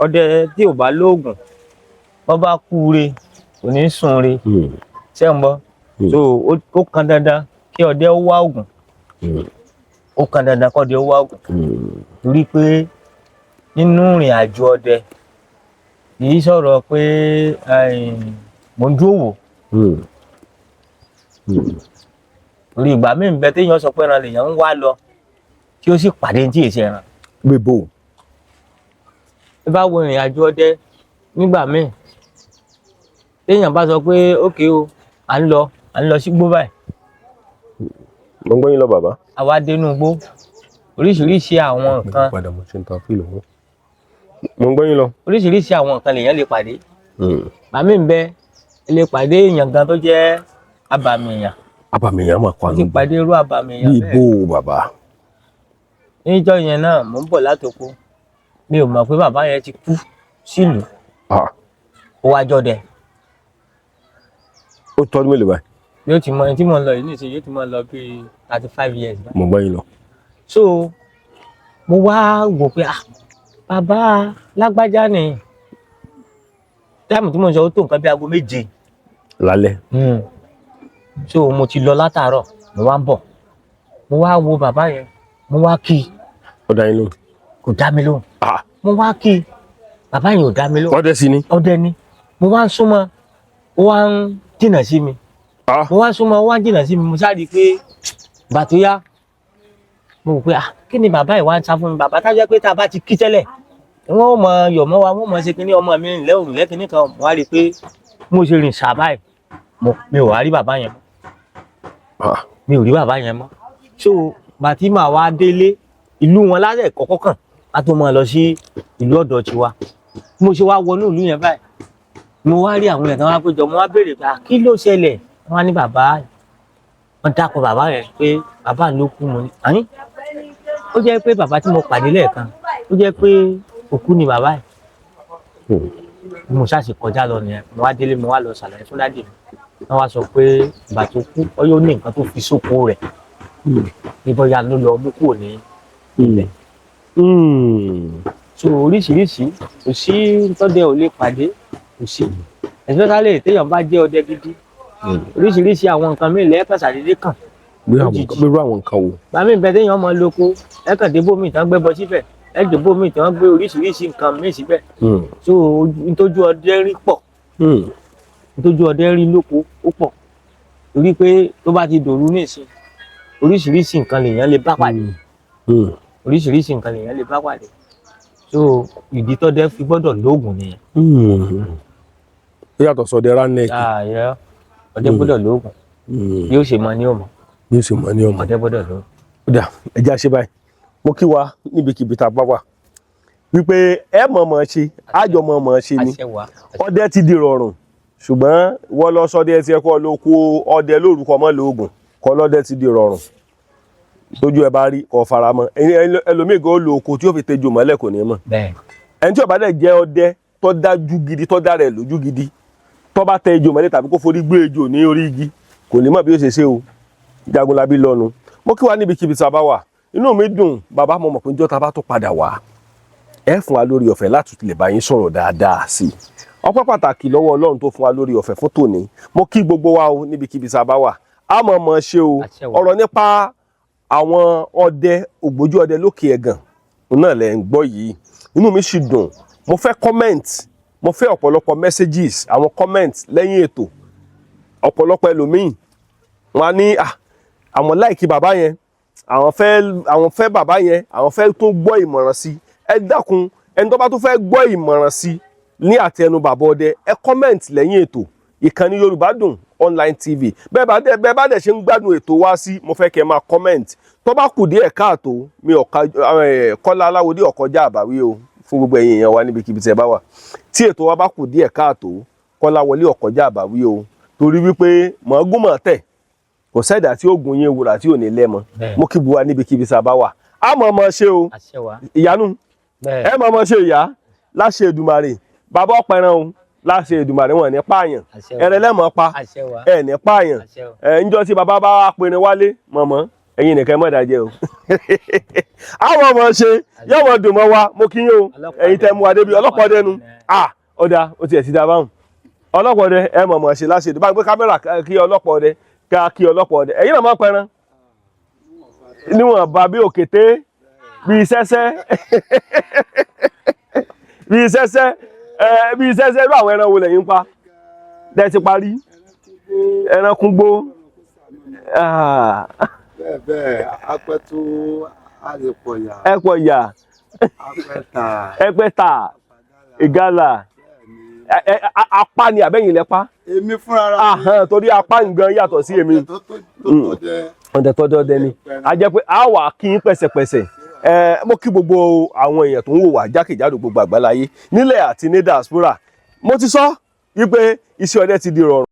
ọdẹ tí ò bá lóògùn wọ́n bá kú re kò ní sùn re, ṣé ń bọ́. so ó kan dandan kí ọdẹ ó wá ògùn, ó kan dandan kí ọdẹ ó wá ògùn, torí pé nínú ìrìn àjò ọdẹ kì í sọ̀rọ̀ pé mò ń dúró wò. torí ìgbà míì ń bẹ téèyàn sọ pé ẹran lèèyàn ń wá lọ tí ó sì pàdé tí èsì ẹran. gbèbò. ẹ bá wo ìrìn àjò ọdẹ nígbà míì téèyàn bá sọ pé ókè o à ń lọ sí gbó báyìí. mo ń gbọ́ yín lọ bàbá. àwa dénú gbó, oríṣiríṣi àwọn nǹkan. mo ń gbọ́ yín lọ. oríṣiríṣi àwọn nǹkan lèèyàn lè pàdé. màmí ń bẹ lè pàdé èèyàn gan tó jẹ́ abàmì èèyàn. abàmì èèyàn máa kọ́ àná. ti pàdé irú abàmì èèyàn bẹ́ẹ̀. bí ibo bàbá. níjọ́ yẹn náà mò ń bọ̀ látòkó, mi ò mọ̀ pé bàbá yẹn ti kú sílùú. ó wá jọdẹ. ó tọ́dún mélòó báyìí. yóò ti mọ ẹni tí mò ń lọ yìí nísìnyí, yóò ti mọ lọ bíi 35 years. mo gbọ́ yín lọ. so mo wá wò pé bàbá lágbájá ni táìmù tí mo ń sọ ó tó nǹkan bí aago 7 lálẹ́. so mo ti lọ látàárọ̀, mo wá ń bọ̀, mo wá wo bàbá yẹn, mo wá kí i. ó dá yín lóhùn. kò dá mi lóhùn. mo wá kí i, bàbá yẹn ò dá mi lóhùn. ọdẹ sí ni. ọdẹ ni. mo wá ń súnmọ́, ó wá ń jìnnà sí mi. mo wá ń súnmọ́, ó wá ń jìnnà sí mi, mo sáré pé bàtó yá mo rò pé kí ni bàbá yìí wá ń sá fún mi. bàbá tá jẹ́ pé tá a bá ti kí tẹ́lẹ̀ wọ́n mọ yọ̀ mọ́ wa, wọ́n mọ ṣe kínní ọmọ mi ńlẹ́ òrùlé kínní kan. mo wá rí i pé mo ṣe rìn sábà yìí mi ò wá rí bàbá yẹn mọ́. mi ò rí bàbá yẹn mọ́. so bàtí màá wá délé ìlú wọn lásẹ̀ kọ́kọ́ kàn á tó máa lọ sí ìlú ọ̀dọ̀ tiwa. mo ṣe wá wọnú ìlú yẹn báyìí, mo wá rí àwọn èèyàn kan wá péjọ, mo wá béèrè pé kí ló ṣẹlẹ̀. wọ́n á ní bàbá, wọ́n dákọ̀ bàbá yẹn pé bàbá ló kú. mo ní àyín ó jẹ́ pé bàbá tí mo pàdé lẹ́ẹ̀kan ó jẹ́ pé òkú ni bàbá yìí. mo ṣáàṣì kọjá lọ nìyẹn, mo wá délé, mo wá lọ ṣàlàyé fún dádì mi. wọ́n wá sọ pé ìgbà tó kú ó yóò ní nǹkan tó fi sóko rẹ̀ ní bóyá ló lọ mú kúrò ní ilẹ̀. so oríṣiríṣi, kò sí tọ́dẹ ò lè pàdé, kò sí, especially téèyàn bá jẹ́ ọdẹ gidi. oríṣiríṣi àwọn nǹkan mìíràn lẹ́ẹ̀kan ṣàdédé kàn. bí àwọn nǹkan wo. bàmí ìbẹ́ téèyàn mọ lóko ẹ̀kàn débò míì tán gbẹ́bọ síbẹ̀, ẹ̀dùnbò míì tán gbé oríṣiríṣi nǹkan míì síbẹ̀. so ntójú ọdẹ rí pọ̀, ntójú ọdẹ rí lóko ó pọ̀, torí pé tó bá ti dòru nísìn oríṣiríṣi nǹkan lèèyàn lè bá pàdé. oríṣiríṣi nǹkan lèèyàn lè bá pàdé. so ìdí tọ́dẹ fi gbọ́dọ̀ lóògùn nìyẹn. ó yàtọ̀ sọdẹ ránẹ́ẹ̀kì. ọdẹ gbọ́dọ̀ lóògùn bí ó ṣe mọ ní òmò. bí ó ṣe mọ ní òmò. ọdẹ gbọ́dọ̀ lóògùn. ó dà ẹjẹ́ àṣẹ báyìí mo kí wa níbikíbi tá a bá wà wípé ẹ mọ̀ ṣe àjọ mọ̀ ṣe ni. ọdẹ ti di rọrùn, ṣùgbọ́n wọ́n lọ sọdẹ tí ẹ kọ́ ló kó ọdẹ lórúkọ mọ́ lóògùn kọ́ lọ́dẹ ti di rọrùn. tójú ẹ bá rí kọ́ fara mọ́ ẹlòmíì gan lo oko tí ó fi tejò mọ́lẹ̀ kò ní mọ̀. ẹni tí ó bá dẹ̀ jẹ́ ọdẹ tó dájú gidi, tó dá rẹ̀ lójú gidi, tó bá tẹ ejò mọ́lẹ̀ tàbí kó forí gbé ejò ní orí igi kò ní mọ̀ bí ó ṣe ṣe o. Jagunlabi lọ́nu. mo kí wa níbikíbi tá a bá wà, inú mi dùn bàbá, mo mọ̀ pé njọ́ ta bá tó padà wá ẹ fún wa lórí ọ̀fẹ́ láti lè bá yín sọ̀rọ̀ dáadáa sí i. ọpẹ́ pàtàkì lọ́wọ́ Ọlọ́run tó fún wa lórí ọ̀fẹ́ fún tòní. mo kí gbogbo wa o níbikíbi tá a bá wà, a mọ̀ mọ̀ ṣe o ọ̀rọ̀ nípa àwọn ọdẹ ògbójú ọdẹ lókè ẹ̀gàn náà lẹ̀ ń gbọ́ yìí inú mi sì dùn mo fẹ́ comment mo fẹ́ ọ̀pọ̀lọpọ̀ messages àwọn comment lẹ́yìn ètò ọ̀pọ̀lọpọ̀ ẹlòmíì wọn á ní àwọn láìkí bàbá yẹn àwọn fẹ́ bàbá yẹn àwọn fẹ́ tó gbọ́ ìmọ̀ràn sí ẹ dákun ẹni tó bá tó fẹ́ gbọ́ ìmọ̀ràn sí ní àtẹnu bàbá ọdẹ ẹ comment lẹ́yìn ètò ìkànnì Yorùbá Dùn Online TV bẹ́ẹ̀ bá dẹ̀ ṣe ń gbádùn ètò wá sí mo fẹ́ kẹ́ máa comment tó bá kù díẹ̀ káàtó mi Kọ́lá Aláwọdé ọ̀kọjá àbáwí o fún gbogbo ẹ̀yin èèyàn wa níbikíbi tí ẹ bá wà tí ètò wa bá kù díẹ̀ káàtó Kọ́lá wọlé ọ̀kọjá àbáwí o torí wípé mọ̀ọ́gùn mọ̀ tẹ̀ kò sẹ́dà tí ó gun yín wúrà tí ò ní lẹ́mọ mo kí bu wa níbikíbi tí a bá wà á mọ̀ ọmọ ṣe o ìyanu ẹ mọ̀ ọmọ ṣe ìyá láṣẹ Èdùmàrè bàbá ọ̀pẹ̀rẹ̀ o láṣẹ Èdùmàrè wọn ní pààyàn ẹrẹ lẹ́mọ̀ pa ẹ ní pààyàn ńjọ́ tí bàbá bá wá pinrin wálé mọ̀mọ́ ẹ̀yin nìkan mọ̀ dájẹ́ o àwọn ọmọ ṣe yóò mọ̀ dùn mọ́ wa mo kí yín o ẹ̀yin tẹ́ mú wa débi ọlọ́pàá dẹnu ọ̀dà ó tiẹ̀ ti dá báwọn ọlọ́pàá ọdẹ ẹ mọ̀ mọ̀ ṣe láṣẹ Èdùmàrè gbé kámẹ́rà kí ọlọ́pàá ọdẹ kí ọlọ́pàá ọdẹ ẹ̀yin náà máa pẹran níwọ̀n bá bí òkété bí sẹ́sẹ́ bí sẹ́sẹ́ irú àwọn ẹran wo lẹ́yìn pa tẹ́ ti parí ẹran kúngbó bẹ́ẹ̀ apẹ̀tù àlèpọ̀yà ẹ̀pọ̀yà ẹ̀pẹ̀tà ìgalà apá ni àbẹ́yìn lẹ́pá èmi fúnra mi torí apá nǹkan yàtọ̀ sí èmi ọ̀dẹ̀ tọ́jọ́ dẹ ni a jẹ́ pé a wà kí n pẹ̀sẹ̀pẹ̀sẹ̀ mo kí gbogbo àwọn èèyàn tó ń wò wá jákèjádò gbogbo àgbáláyé nílẹ̀ àti ní diaspora mo ti sọ wípé iṣẹ́ ọdẹ ti di rọrùn.